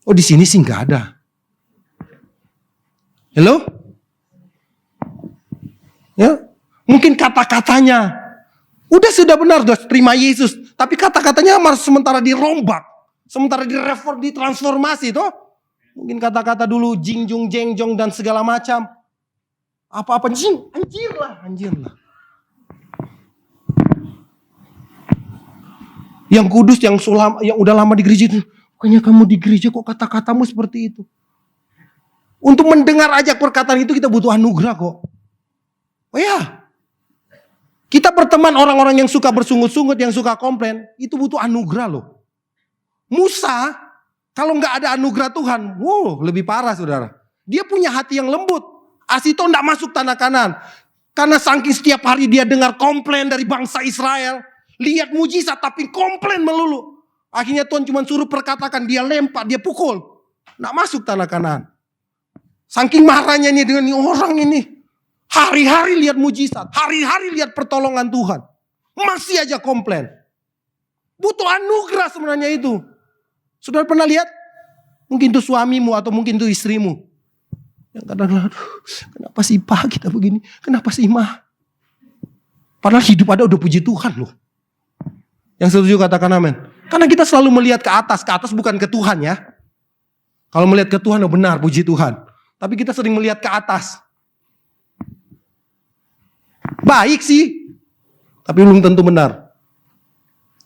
Oh di sini sih gak ada. Hello? Ya, mungkin kata-katanya sudah benar, sudah terima Yesus, tapi kata-katanya harus sementara dirombak, sementara ditransformasi toh. Mungkin kata-kata dulu jingjung jengjong dan segala macam. Apa-apa anjir lah. Yang kudus yang udah lama di gereja itu, pokoknya kamu di gereja kok kata-katamu seperti itu. Untuk mendengar aja perkataan itu kita butuh anugerah kok. Oh ya, kita berteman orang-orang yang suka bersungut-sungut, yang suka komplain, itu butuh anugerah loh. Musa, kalau nggak ada anugerah Tuhan, lebih parah saudara. Dia punya hati yang lembut. Asito nggak masuk tanah Kanan. Karena saking setiap hari dia dengar komplain dari bangsa Israel. Lihat mujizat tapi komplain melulu. Akhirnya Tuhan cuma suruh perkatakan, dia lempar, dia pukul. Nggak masuk tanah Kanan. Saking marahnya ini dengan orang ini. Hari-hari lihat mujizat, hari-hari lihat pertolongan Tuhan. Masih aja komplain. Butuh anugerah sebenarnya itu. Saudara pernah lihat? Mungkin itu suamimu atau mungkin itu istrimu. Yang kadang-kadang, kenapa sih Pak kita begini? Kenapa sih Ma? Padahal hidup ada udah puji Tuhan loh. Yang setuju katakan amin. Karena kita selalu melihat ke atas bukan ke Tuhan ya. Kalau melihat ke Tuhan benar puji Tuhan. Tapi kita sering melihat ke atas. Baik sih, tapi belum tentu benar.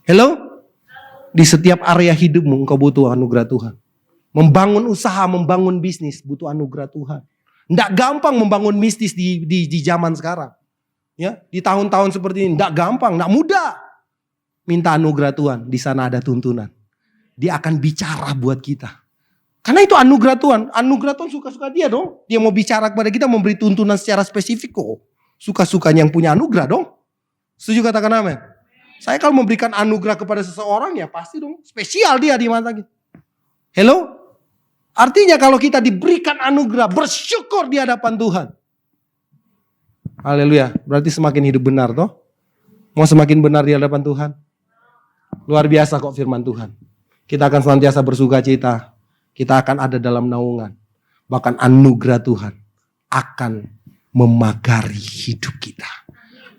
Hello? Di setiap area hidupmu engkau butuh anugerah Tuhan. Membangun usaha, membangun bisnis butuh anugerah Tuhan. Nggak gampang membangun bisnis di zaman sekarang. Ya, di tahun-tahun seperti ini nggak gampang, nggak mudah. Minta anugerah Tuhan, di sana ada tuntunan. Dia akan bicara buat kita. Karena itu anugerah Tuhan. Anugerah Tuhan suka-suka dia dong. Dia mau bicara kepada kita, memberi tuntunan secara spesifik kok. Suka-sukanya yang punya anugerah dong. Setuju katakan amin. Saya kalau memberikan anugerah kepada seseorang ya pasti dong. Spesial dia di mata kita. Hello? Artinya kalau kita diberikan anugerah, bersyukur di hadapan Tuhan. Haleluya. Berarti semakin hidup benar toh. Mau semakin benar di hadapan Tuhan. Luar biasa kok firman Tuhan. Kita akan senantiasa bersuka cita. Kita akan ada dalam naungan. Bahkan anugerah Tuhan akan memagari hidup kita.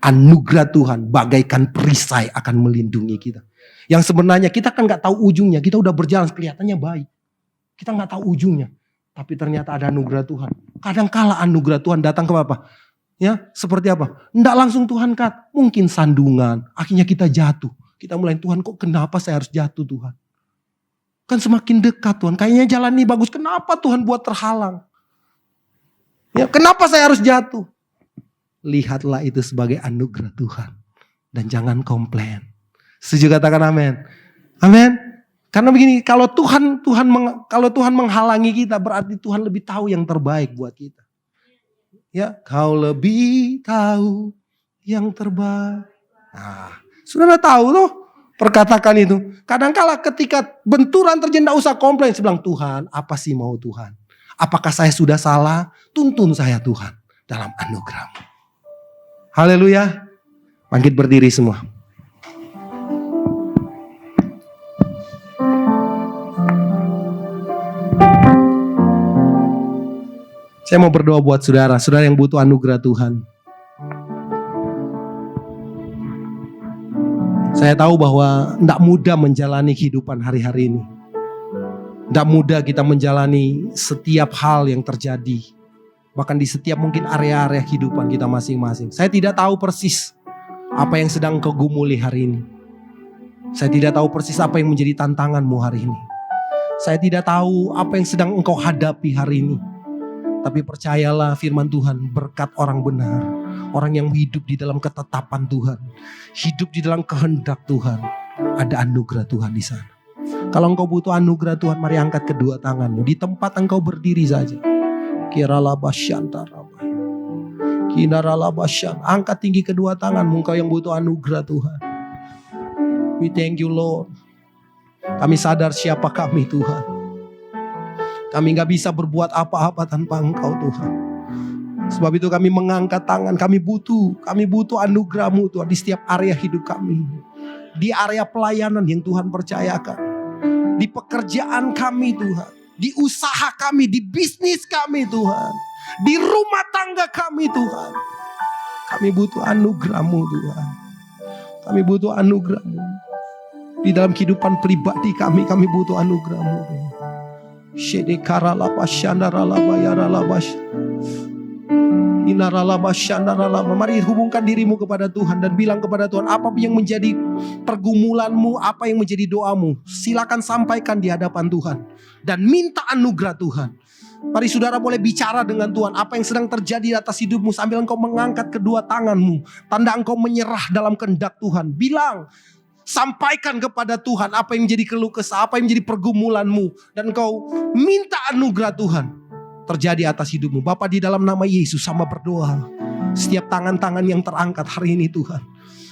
Anugerah Tuhan bagaikan perisai akan melindungi kita. Yang sebenarnya kita kan gak tahu ujungnya. Kita udah berjalan kelihatannya baik. Kita gak tahu ujungnya. Tapi ternyata ada anugerah Tuhan. Kadang-kala anugerah Tuhan datang ke apa? Ya, seperti apa? Nggak langsung Tuhan cut. Mungkin sandungan. Akhirnya kita jatuh. Kita mulai, Tuhan kok kenapa saya harus jatuh Tuhan? Kan semakin dekat Tuhan. Kayaknya jalan ini bagus. Kenapa Tuhan buat terhalang? Ya, kenapa saya harus jatuh? Lihatlah itu sebagai anugerah Tuhan. Dan jangan komplain. Setuju katakan amin. Amin. Karena begini, kalau Tuhan menghalangi kita, berarti Tuhan lebih tahu yang terbaik buat kita. Ya, kau lebih tahu yang terbaik. Nah, saudara tahu loh perkatakan itu. Kadangkala ketika benturan terjadi, tidak usah komplain. Saya bilang, Tuhan, apa sih mau Tuhan? Apakah saya sudah salah? Tuntun saya Tuhan dalam anugerah-Mu. Haleluya. Bangkit berdiri semua. Saya mau berdoa buat saudara yang butuh anugerah Tuhan. Saya tahu bahwa tidak mudah menjalani kehidupan hari-hari ini. Tidak mudah kita menjalani setiap hal yang terjadi. Bahkan di setiap mungkin area-area kehidupan kita masing-masing. Saya tidak tahu persis apa yang sedang kau gumuli hari ini. Saya tidak tahu persis apa yang menjadi tantanganmu hari ini. Saya tidak tahu apa yang sedang engkau hadapi hari ini. Tapi percayalah firman Tuhan, berkat orang benar, orang yang hidup di dalam ketetapan Tuhan, hidup di dalam kehendak Tuhan, ada anugerah Tuhan di sana. Kalau engkau butuh anugerah Tuhan, mari angkat kedua tanganmu di tempat engkau berdiri saja. Angkat tinggi kedua tanganmu, engkau yang butuh anugerah Tuhan. We thank you Lord. Kami sadar siapa kami Tuhan. Kami gak bisa berbuat apa-apa tanpa Engkau Tuhan. Sebab itu kami mengangkat tangan. Kami butuh anugerah-Mu Tuhan di setiap area hidup kami. Di area pelayanan yang Tuhan percayakan. Di pekerjaan kami Tuhan. Di usaha kami, di bisnis kami Tuhan. Di rumah tangga kami Tuhan. Kami butuh anugerah-Mu Tuhan. Kami butuh anugerah-Mu. Di dalam kehidupan pribadi kami butuh anugerah-Mu Tuhan. Mari hubungkan dirimu kepada Tuhan dan bilang kepada Tuhan apa yang menjadi pergumulanmu, apa yang menjadi doamu. Silakan sampaikan di hadapan Tuhan dan minta anugerah Tuhan. Mari saudara boleh bicara dengan Tuhan apa yang sedang terjadi di atas hidupmu sambil engkau mengangkat kedua tanganmu, tanda engkau menyerah dalam kehendak Tuhan. Bilang, sampaikan kepada Tuhan apa yang menjadi keluh kesah, apa yang menjadi pergumulanmu. Dan kau minta anugerah Tuhan terjadi atas hidupmu. Bapa, di dalam nama Yesus hamba berdoa. Setiap tangan-tangan yang terangkat hari ini Tuhan.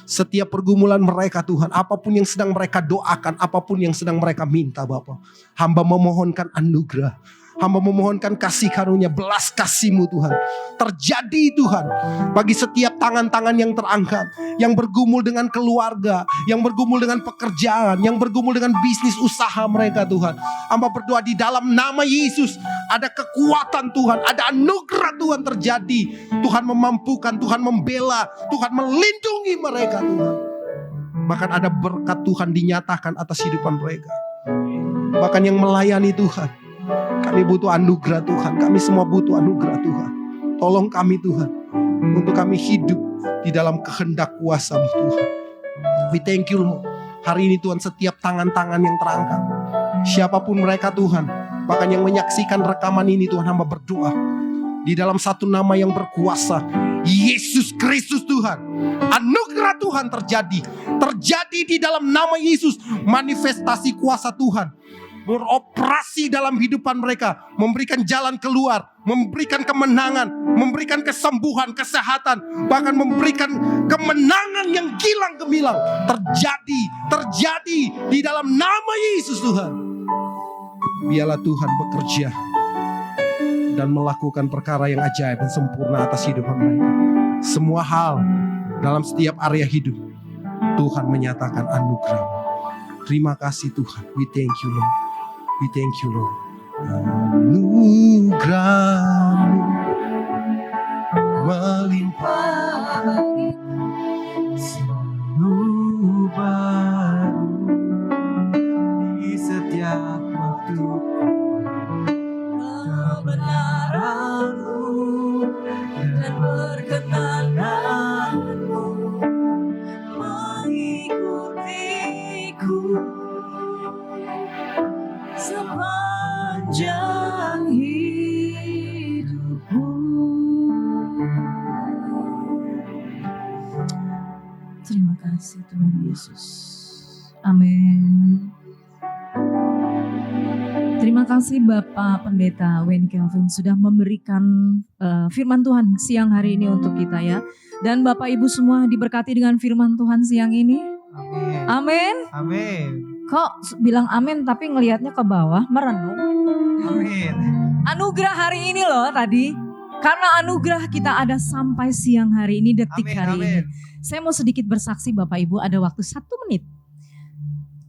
Setiap pergumulan mereka Tuhan. Apapun yang sedang mereka doakan. Apapun yang sedang mereka minta Bapa. Hamba memohonkan anugerah. Hamba memohonkan kasih karunia, belas kasih-Mu Tuhan. Terjadi Tuhan bagi setiap tangan-tangan yang terangkat, yang bergumul dengan keluarga, yang bergumul dengan pekerjaan, yang bergumul dengan bisnis usaha mereka Tuhan. Hamba berdoa di dalam nama Yesus ada kekuatan Tuhan, ada anugerah Tuhan terjadi. Tuhan memampukan, Tuhan membela, Tuhan melindungi mereka Tuhan. Bahkan ada berkat Tuhan dinyatakan atas kehidupan mereka. Bahkan yang melayani Tuhan. Kami butuh anugerah Tuhan. Kami semua butuh anugerah Tuhan. Tolong kami Tuhan. Untuk kami hidup di dalam kehendak kuasa-Mu Tuhan. We thank you Lord. Hari ini Tuhan setiap tangan-tangan yang terangkat. Siapapun mereka Tuhan. Bahkan yang menyaksikan rekaman ini Tuhan, hamba berdoa. Di dalam satu nama yang berkuasa. Yesus Kristus Tuhan. Anugerah Tuhan terjadi. Terjadi di dalam nama Yesus. Manifestasi kuasa Tuhan beroperasi dalam kehidupan mereka, memberikan jalan keluar, memberikan kemenangan, memberikan kesembuhan, kesehatan, bahkan memberikan kemenangan yang gilang gemilang. Terjadi di dalam nama Yesus Tuhan. Biarlah Tuhan bekerja dan melakukan perkara yang ajaib dan sempurna atas hidup mereka. Semua hal dalam setiap area hidup Tuhan menyatakan anugerah. Terima kasih Tuhan. We thank you Lord. We thank you Lord. Anugerah-Mu melimpah selalu baru di setiap waktu. Kebenaran-Mu dan perkenananmu mengikutiku sepanjang hidupku. Terima kasih Tuhan Yesus. Amin. Terima kasih Bapak Pendeta Wayne Kelvin sudah memberikan firman Tuhan siang hari ini untuk kita ya. Dan Bapak Ibu semua diberkati dengan firman Tuhan siang ini. Amin. Amin. Amin. Kok bilang amin tapi ngelihatnya ke bawah, merenung. Amin. Anugerah hari ini loh tadi. Karena anugerah kita ada sampai siang hari ini, detik Amin, hari amin. ini. Saya mau sedikit bersaksi Bapak Ibu, ada waktu 1 menit.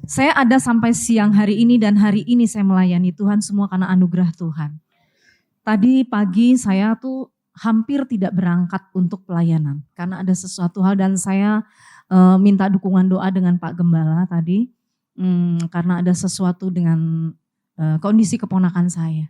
Saya ada sampai siang hari ini dan hari ini saya melayani Tuhan semua karena anugerah Tuhan. tadi pagi saya tuh hampir tidak berangkat untuk pelayanan karena ada sesuatu hal dan saya minta dukungan doa dengan Pak Gembala tadi karena ada sesuatu dengan kondisi keponakan saya.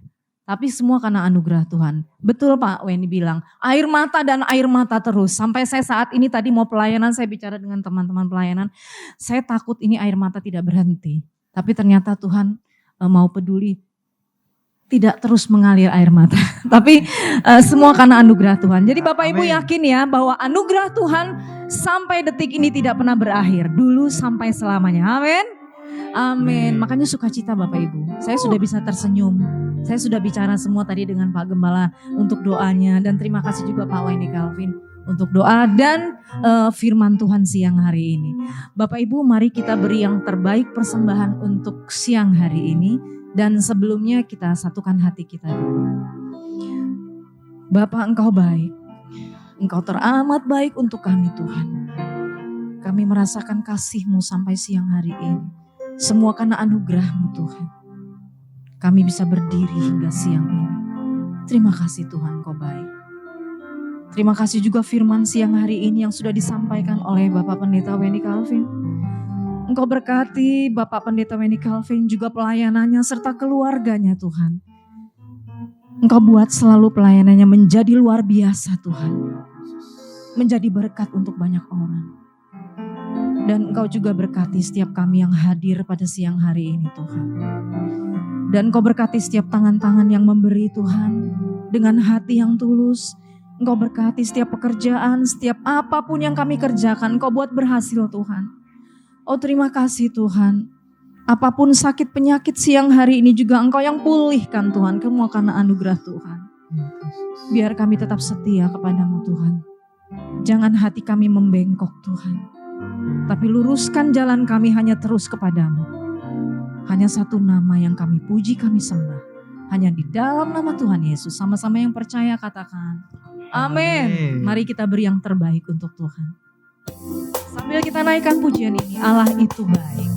Tapi semua karena anugerah Tuhan. Betul Pak Weni bilang, air mata dan air mata terus. Sampai saya saat ini tadi mau pelayanan, saya bicara dengan teman-teman pelayanan. Saya takut ini air mata tidak berhenti. Tapi ternyata Tuhan mau peduli. Tidak terus mengalir air mata. Tapi semua karena anugerah Tuhan. Jadi Bapak Ibu Amin. yakin ya bahwa anugerah Tuhan sampai detik ini tidak pernah berakhir. Dulu sampai selamanya. Amin. Amin. Makanya sukacita Bapak Ibu. Saya sudah bisa tersenyum. Saya sudah bicara semua tadi dengan Pak Gembala untuk doanya. Dan terima kasih juga Pak Wendy Calvin untuk doa dan firman Tuhan siang hari ini. Bapak Ibu mari kita beri yang terbaik persembahan untuk siang hari ini. Dan sebelumnya kita satukan hati kita dulu. Bapa Engkau baik. Engkau teramat baik untuk kami Tuhan. Kami merasakan kasih-Mu sampai siang hari ini. Semua karena anugerah-Mu Tuhan. Kami bisa berdiri hingga siang ini. Terima kasih Tuhan, Kau baik. Terima kasih juga firman siang hari ini yang sudah disampaikan oleh Bapak Pendeta Wendy Calvin. Engkau berkati Bapak Pendeta Wendy Calvin juga pelayanannya serta keluarganya Tuhan. Engkau buat selalu pelayanannya menjadi luar biasa Tuhan. Menjadi berkat untuk banyak orang. Dan Engkau juga berkati setiap kami yang hadir pada siang hari ini Tuhan. Dan Engkau berkati setiap tangan-tangan yang memberi Tuhan. Dengan hati yang tulus. Engkau berkati setiap pekerjaan, setiap apapun yang kami kerjakan. Engkau buat berhasil Tuhan. Oh terima kasih Tuhan. Apapun sakit penyakit siang hari ini juga Engkau yang pulihkan Tuhan. Semua karena anugerah Tuhan. Biar kami tetap setia kepadamu Tuhan. Jangan hati kami membengkok Tuhan. Tapi luruskan jalan kami hanya terus kepadamu. Hanya satu nama yang kami puji, kami sembah. Hanya di dalam nama Tuhan Yesus. Sama-sama yang percaya katakan. Amin. Mari kita beri yang terbaik untuk Tuhan. Sambil kita naikkan pujian ini. Allah itu baik.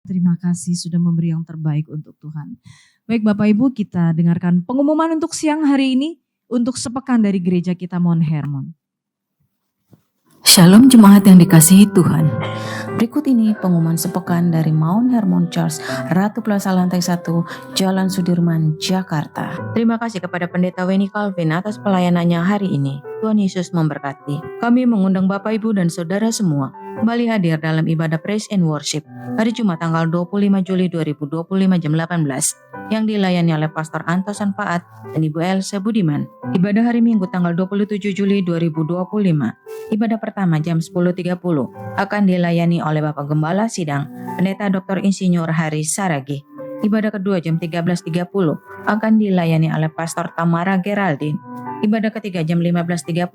Terima kasih sudah memberi yang terbaik untuk Tuhan. Baik Bapak Ibu, kita dengarkan pengumuman untuk siang hari ini untuk sepekan dari gereja kita Mount Hermon. Shalom jemaat yang dikasihi Tuhan. Berikut ini pengumuman sepekan dari Mount Hermon Church, Ratu Plaza Lantai 1, Jalan Sudirman, Jakarta. Terima kasih kepada Pendeta Weni Calvin atas pelayanannya hari ini. Tuhan Yesus memberkati. Kami mengundang Bapak Ibu dan Saudara semua kembali hadir dalam ibadah Praise and Worship hari Jumat tanggal 25 Juli 2025 jam 18 yang dilayani oleh Pastor Antosan Paat dan Ibu Elsa Budiman. Ibadah hari Minggu tanggal 27 Juli 2025. Ibadah pertama jam 10.30 akan dilayani oleh Bapak Gembala Sidang Pendeta Dr. Insinyur Hari Saragi. Ibadah kedua jam 13.30 akan dilayani oleh Pastor Tamara Geraldine. Ibadah ketiga jam 15.30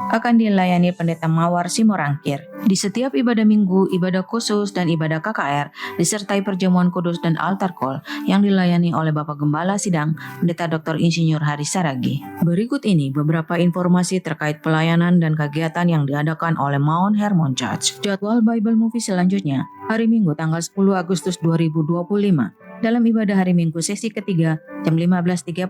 akan dilayani Pendeta Mawar Simorangkir. Di setiap ibadah minggu, ibadah khusus dan ibadah KKR disertai perjamuan kudus dan altar call yang dilayani oleh Bapak Gembala Sidang Pendeta Dr. Insinyur Hari Saragi. Berikut ini beberapa informasi terkait pelayanan dan kegiatan yang diadakan oleh Mount Hermon Church. Jadwal Bible Movie selanjutnya hari Minggu tanggal 10 Agustus 2025. Dalam ibadah hari Minggu sesi ketiga jam 15.30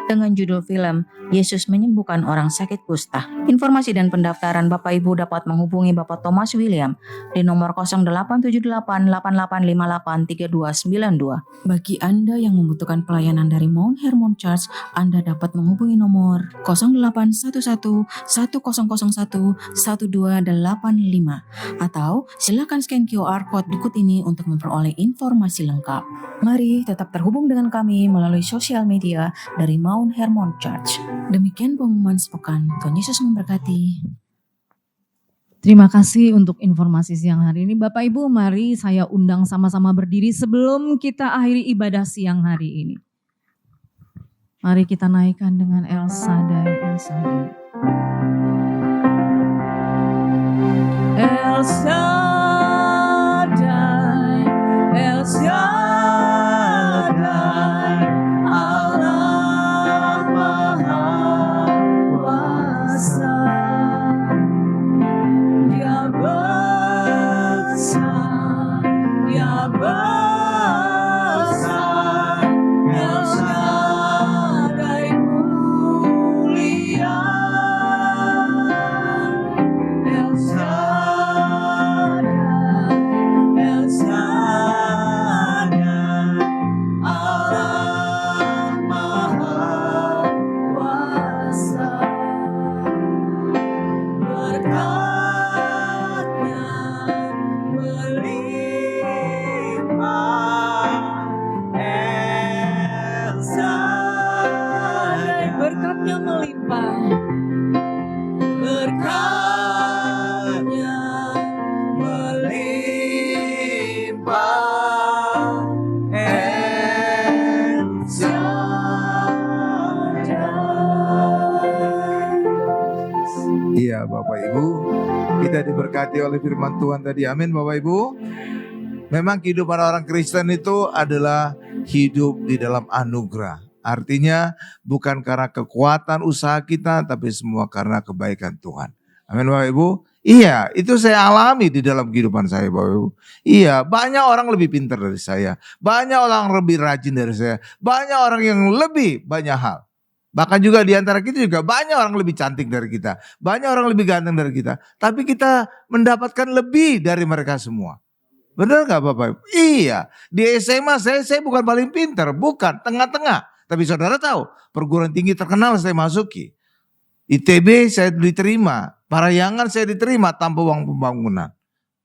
dengan judul film Yesus Menyembuhkan Orang Sakit Kusta. Informasi dan pendaftaran Bapak Ibu dapat menghubungi Bapak Thomas William di nomor 087888583292. Bagi Anda yang membutuhkan pelayanan dari Mount Hermon Church, Anda dapat menghubungi nomor 081110011285 atau silakan scan QR code berikut ini untuk memperoleh informasi lengkap. Mari tetap terhubung dengan kami melalui sosial media dari Mount Hermon Church. Demikian pengumuman sepekan. Tuhan Yesus memberkati. Terima kasih untuk informasi siang hari ini. Bapak Ibu, mari saya undang sama-sama berdiri sebelum kita akhiri ibadah siang hari ini. Mari kita naikkan dengan El Shaddai, El Shaddai. El Shaddai, El Shaddai. Iya Bapak Ibu, kita diberkati oleh firman Tuhan tadi, amin Bapak Ibu. Memang kehidupan orang Kristen itu adalah hidup di dalam anugerah. Artinya bukan karena kekuatan usaha kita, tapi semua karena kebaikan Tuhan. Amin Bapak Ibu. Iya, itu saya alami di dalam kehidupan saya Bapak Ibu. Iya, banyak orang lebih pintar dari saya. Banyak orang lebih rajin dari saya. Banyak orang yang lebih banyak hal. Bahkan juga di antara kita juga banyak orang lebih cantik dari kita. Banyak orang lebih ganteng dari kita. Tapi kita mendapatkan lebih dari mereka semua. Benar gak Bapak Ibu? Iya, di SMA saya bukan paling pintar. Bukan, tengah-tengah. Tapi saudara tahu, perguruan tinggi terkenal saya masuki. ITB saya diterima. Parahyangan saya diterima tanpa uang pembangunan.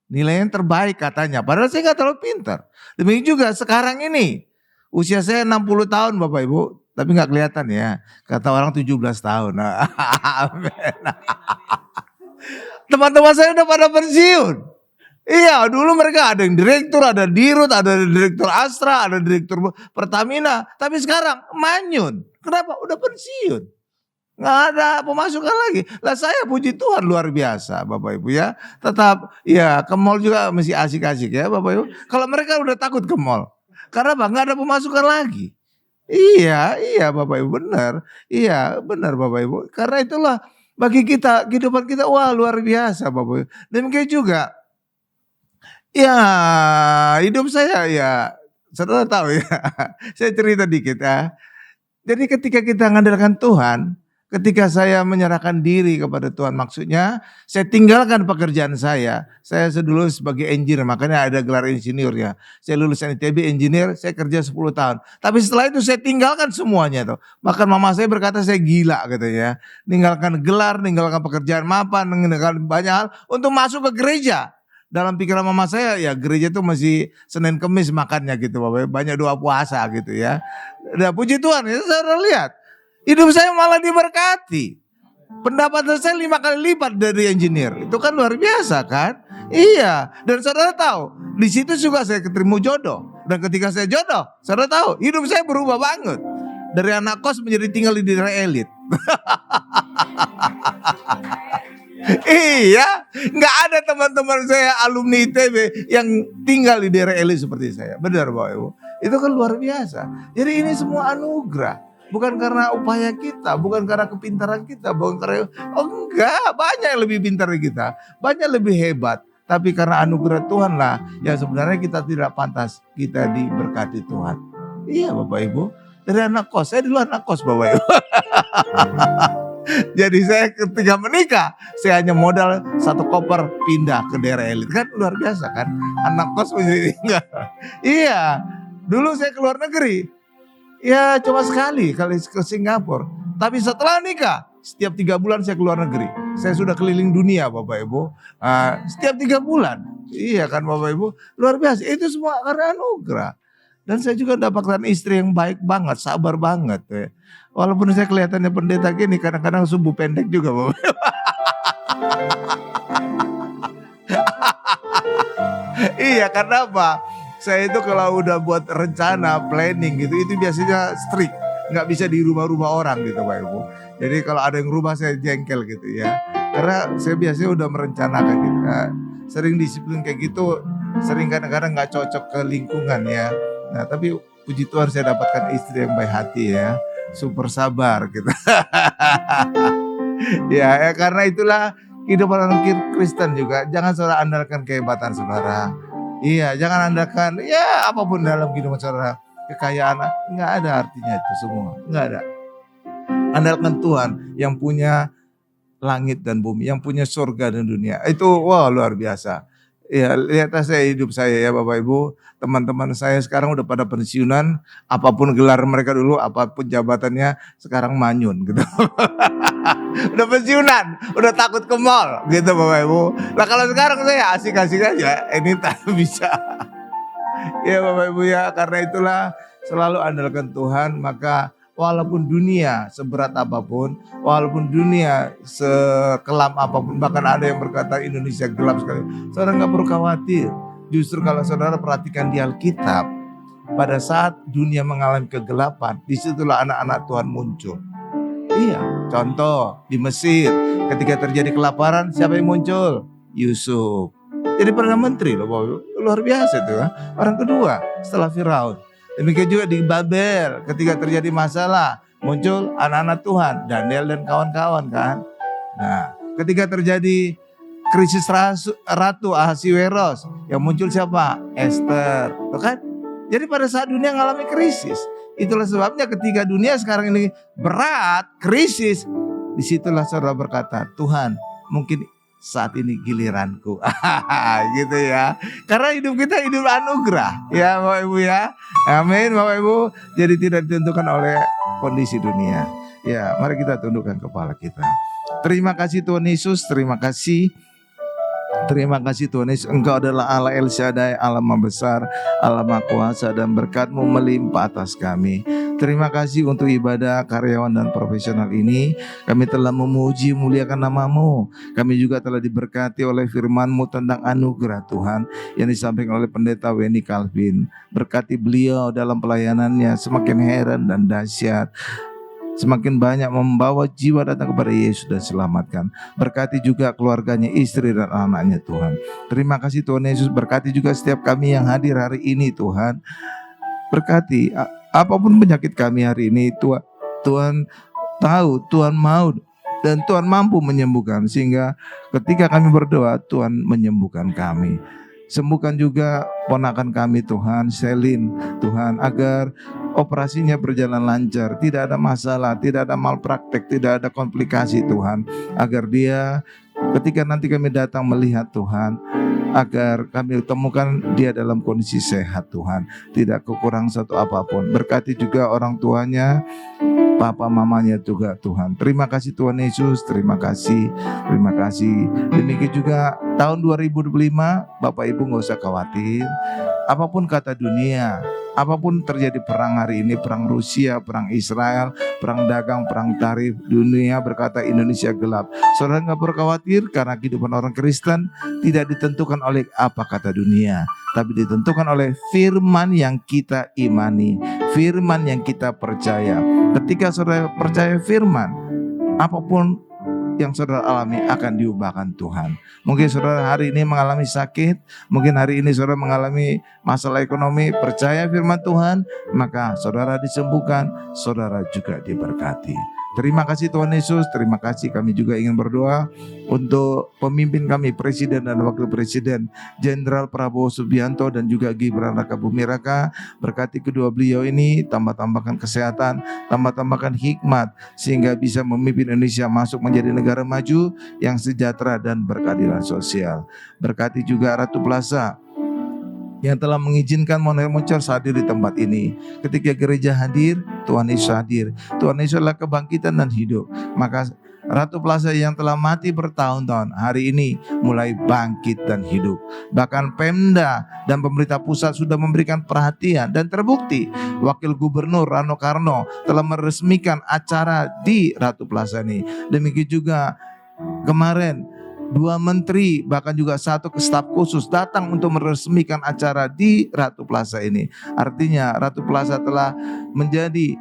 Nilainya terbaik katanya. Padahal saya gak terlalu pintar. Demikian juga sekarang ini. Usia saya 60 tahun Bapak Ibu. Tapi gak kelihatan ya. Kata orang 17 tahun. Amin. Teman-teman saya udah pada pensiun. Iya, dulu mereka ada yang direktur, ada dirut, ada direktur Astra, ada direktur Pertamina. Tapi sekarang manyun. Kenapa? Udah pensiun. Nggak ada pemasukan lagi. Lah saya puji Tuhan luar biasa Bapak Ibu ya. Tetap ya ke mall juga masih asik-asik ya Bapak Ibu. Kalau mereka udah takut ke mall. Karena apa? Nggak ada pemasukan lagi. Iya Bapak Ibu benar. Iya benar Bapak Ibu. Karena itulah bagi kita, kehidupan kita wah luar biasa Bapak Ibu. Demikian juga Ya, hidup saya ya, saudara tahu ya. Saya cerita dikit ya. Jadi ketika kita mengandalkan Tuhan, ketika saya menyerahkan diri kepada Tuhan, maksudnya saya tinggalkan pekerjaan saya. Saya dulu sebagai engineer, makanya ada gelar insinyur ya. Saya lulusan ITB engineer, saya kerja 10 tahun. Tapi setelah itu saya tinggalkan semuanya tuh. Bahkan mama saya berkata saya gila gitu ya. Ninggalkan gelar, ninggalkan pekerjaan mapan, ninggalkan banyak hal untuk masuk ke gereja. Dalam pikiran mama saya ya gereja itu masih Senin Kemis makannya gitu Bapak, banyak doa puasa gitu ya. Nah puji Tuhan ya saudara lihat, hidup saya malah diberkati. Pendapatan saya 5 kali lipat dari engineer, itu kan luar biasa kan. Iya, dan saudara tahu di situ juga saya ketemu jodoh. Dan ketika saya jodoh, saudara tahu hidup saya berubah banget. Dari anak kos menjadi tinggal di daerah elit. Iya, nggak ada teman-teman saya alumni ITB yang tinggal di daerah elit seperti saya. Benar Bapak Ibu, itu kan luar biasa. Jadi ini semua anugerah, bukan karena upaya kita, bukan karena kepintaran kita, bukan karena enggak, banyak yang lebih pintar dari kita, banyak lebih hebat. Tapi karena anugerah Tuhan lah, yang sebenarnya kita tidak pantas kita diberkati Tuhan. Iya Bapak Ibu, dari anak kos, saya dulu anak kos Bapak Ibu. Jadi saya ketika menikah, saya hanya modal 1 koper pindah ke daerah elit. Kan luar biasa kan, anak kos menjadi tinggal. Iya, dulu saya keluar negeri. Ya cuma sekali ke Singapura. Tapi setelah nikah, setiap 3 bulan saya keluar negeri. Saya sudah keliling dunia Bapak Ibu. Setiap 3 bulan. Iya kan Bapak Ibu, luar biasa. Itu semua karena anugerah. Dan saya juga dapatkan istri yang baik banget, sabar banget. Walaupun saya kelihatannya pendeta gini, kadang-kadang sumbu pendek juga Bapak. Iya, karena apa? Saya itu kalau udah buat rencana, planning gitu, itu biasanya strict. Nggak bisa dirubah-rubah orang gitu Pak Ibu. Jadi kalau ada yang rubah saya jengkel gitu ya. Karena saya biasanya udah merencanakan gitu. Sering disiplin kayak gitu, sering kadang-kadang nggak cocok ke lingkungan ya. Nah tapi puji Tuhan saya dapatkan istri yang baik hati ya. Super sabar gitu. Ya karena itulah kehidupan orang Kristen juga. Jangan saudara andalkan kehebatan saudara. Iya, jangan andalkan ya apapun dalam kehidupan saudara. Kekayaan nggak ada artinya itu semua, nggak ada. Andalkan Tuhan yang punya langit dan bumi, yang punya surga dan dunia. Itu wah luar biasa. Ya lihat saya hidup saya ya Bapak Ibu, teman-teman saya sekarang udah pada pensiunan, apapun gelar mereka dulu, apapun jabatannya sekarang manyun gitu. Udah pensiunan, udah takut ke mall gitu Bapak Ibu. Nah kalau sekarang saya asik-asik aja, anytime bisa. Ya Bapak Ibu ya, karena itulah selalu andalkan Tuhan, maka walaupun dunia seberat apapun, walaupun dunia sekelam apapun, bahkan ada yang berkata Indonesia gelap sekali, saudara nggak perlu khawatir. Justru kalau saudara perhatikan di Alkitab, pada saat dunia mengalami kegelapan, disitulah anak-anak Tuhan muncul. Iya, contoh di Mesir, ketika terjadi kelaparan, siapa yang muncul? Yusuf. Jadi Perdana Menteri loh, luar biasa itu ya. Orang kedua setelah Firaun. Demikian juga di Babel, ketika terjadi masalah, muncul anak-anak Tuhan, Daniel dan kawan-kawan kan. Nah, ketika terjadi krisis Ratu Ahasiweros, yang muncul siapa? Esther, tuh kan? Jadi pada saat dunia mengalami krisis, itulah sebabnya ketika dunia sekarang ini berat, krisis, disitulah saudara berkata, Tuhan mungkin saat ini giliranku. Gitu ya. Karena hidup kita hidup anugerah. Ya Bapak Ibu ya. Amin Bapak Ibu. Jadi tidak ditentukan oleh kondisi dunia. Ya mari kita tundukkan kepala kita. Terima kasih Tuhan Yesus. Terima kasih. Terima kasih Tuhan Yesus, Engkau adalah Allah El Shaddai, Allah Maha Besar, Allah Maha Kuasa, dan berkat-Mu melimpah atas kami. Terima kasih untuk ibadah karyawan dan profesional ini. Kami telah memuji muliakan nama-Mu. Kami juga telah diberkati oleh firman-Mu tentang anugerah Tuhan yang disampaikan oleh Pendeta Wenny Calvin. Berkati beliau dalam pelayanannya semakin heran dan dahsyat. Semakin banyak membawa jiwa datang kepada Yesus dan selamatkan. Berkati juga keluarganya, istri dan anaknya Tuhan. Terima kasih Tuhan Yesus. Berkati juga setiap kami yang hadir hari ini Tuhan. Berkati apapun penyakit kami hari ini Tuhan tahu, Tuhan mau dan Tuhan mampu menyembuhkan. Sehingga ketika kami berdoa Tuhan menyembuhkan kami. Sembuhkan juga ponakan kami Tuhan, Selin Tuhan, agar operasinya berjalan lancar, tidak ada masalah, tidak ada malpraktek, tidak ada komplikasi Tuhan. Agar dia ketika nanti kami datang melihat Tuhan, agar kami temukan dia dalam kondisi sehat Tuhan, tidak kekurangan satu apapun. Berkati juga orang tuanya, papa mamanya juga Tuhan. Terima kasih Tuhan Yesus, terima kasih. Demikian juga tahun 2025, Bapak Ibu gak usah khawatir. Apapun kata dunia, apapun terjadi perang hari ini, perang Rusia, perang Israel, perang dagang, perang tarif, dunia berkata Indonesia gelap. Saudara gak perlu khawatir, karena kehidupan orang Kristen tidak ditentukan oleh apa kata dunia, tapi ditentukan oleh firman yang kita imani, firman yang kita percaya. Ketika saudara percaya firman, apapun yang saudara alami akan diubahkan Tuhan. Mungkin saudara hari ini mengalami sakit, mungkin hari ini saudara mengalami masalah ekonomi, percaya firman Tuhan, maka saudara disembuhkan, saudara juga diberkati. Terima kasih Tuhan Yesus, terima kasih. Kami juga ingin berdoa untuk pemimpin kami, Presiden dan Wakil Presiden, Jenderal Prabowo Subianto dan juga Gibran Raka Buming Raka. Berkati kedua beliau ini, tambahkan kesehatan, tambahkan hikmat, sehingga bisa memimpin Indonesia masuk menjadi negara maju yang sejahtera dan berkeadilan sosial. Berkati juga Ratu Plaza yang telah mengizinkan Mount Hermon Church hadir di tempat ini. Ketika gereja hadir, Tuhan Yesus hadir. Tuhan Yesus adalah kebangkitan dan hidup. Maka Ratu Plaza yang telah mati bertahun-tahun, hari ini mulai bangkit dan hidup. Bahkan Pemda dan pemerintah pusat sudah memberikan perhatian, dan terbukti Wakil Gubernur Rano Karno telah meresmikan acara di Ratu Plaza ini. Demikian juga kemarin 2 menteri, bahkan juga 1 staf khusus datang untuk meresmikan acara di Ratu Plaza ini. Artinya Ratu Plaza telah menjadi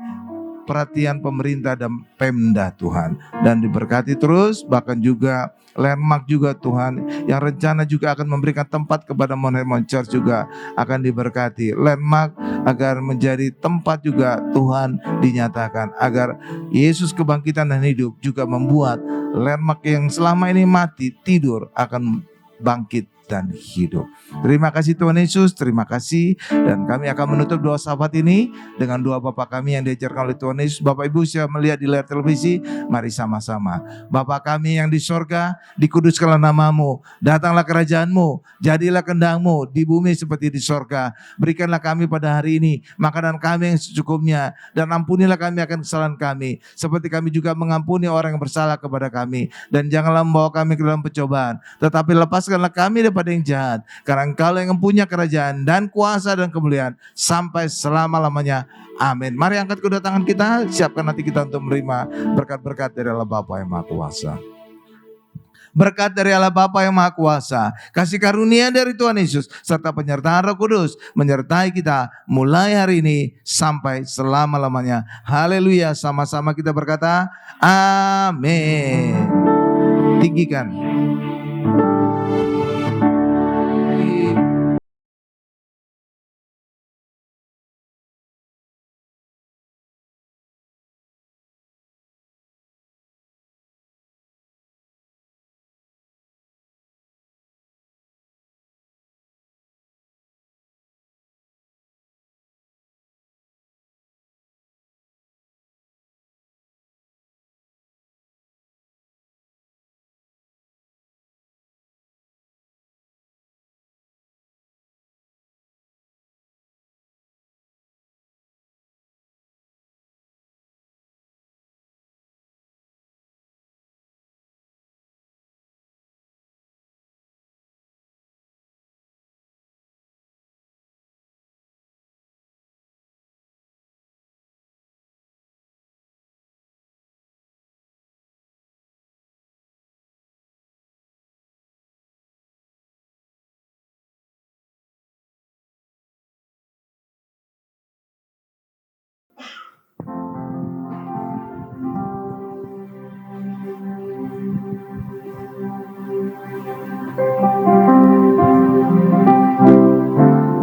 perhatian pemerintah dan Pemda Tuhan, dan diberkati terus. Bahkan juga Landmark juga Tuhan, yang rencana juga akan memberikan tempat kepada Mount Hermon Church juga akan diberkati. Landmark agar menjadi tempat juga Tuhan dinyatakan, agar Yesus kebangkitan dan hidup juga membuat Landmark yang selama ini mati tidur akan bangkit dan hidup. Terima kasih Tuhan Yesus, terima kasih. Dan kami akan menutup doa sahabat ini dengan doa Bapa kami yang diajarkan oleh Tuhan Yesus. Bapak Ibu saya melihat di layar televisi, mari sama-sama. Bapa kami yang di sorga, dikuduskanlah namamu, datanglah kerajaanmu, jadilah kehendakmu di bumi seperti di sorga. Berikanlah kami pada hari ini makanan kami yang secukupnya, dan ampunilah kami akan kesalahan kami, seperti kami juga mengampuni orang yang bersalah kepada kami. Dan janganlah membawa kami ke dalam pencobaan, tetapi lepaskanlah kami daripada yang jahat, karena Engkau yang mempunyai kerajaan dan kuasa dan kemuliaan sampai selama-lamanya. Amin. Mari angkat kedua tangan kita, siapkan hati kita untuk menerima berkat-berkat dari Allah Bapa yang Maha Kuasa. Berkat dari Allah Bapa yang Maha Kuasa, kasih karunia dari Tuhan Yesus, serta penyertaan Roh Kudus menyertai kita mulai hari ini sampai selama-lamanya. Haleluya. Sama-sama kita berkata amin. Tinggikan.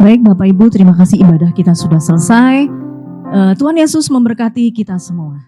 Baik Bapak Ibu, terima kasih, ibadah kita sudah selesai. Tuhan Yesus memberkati kita semua.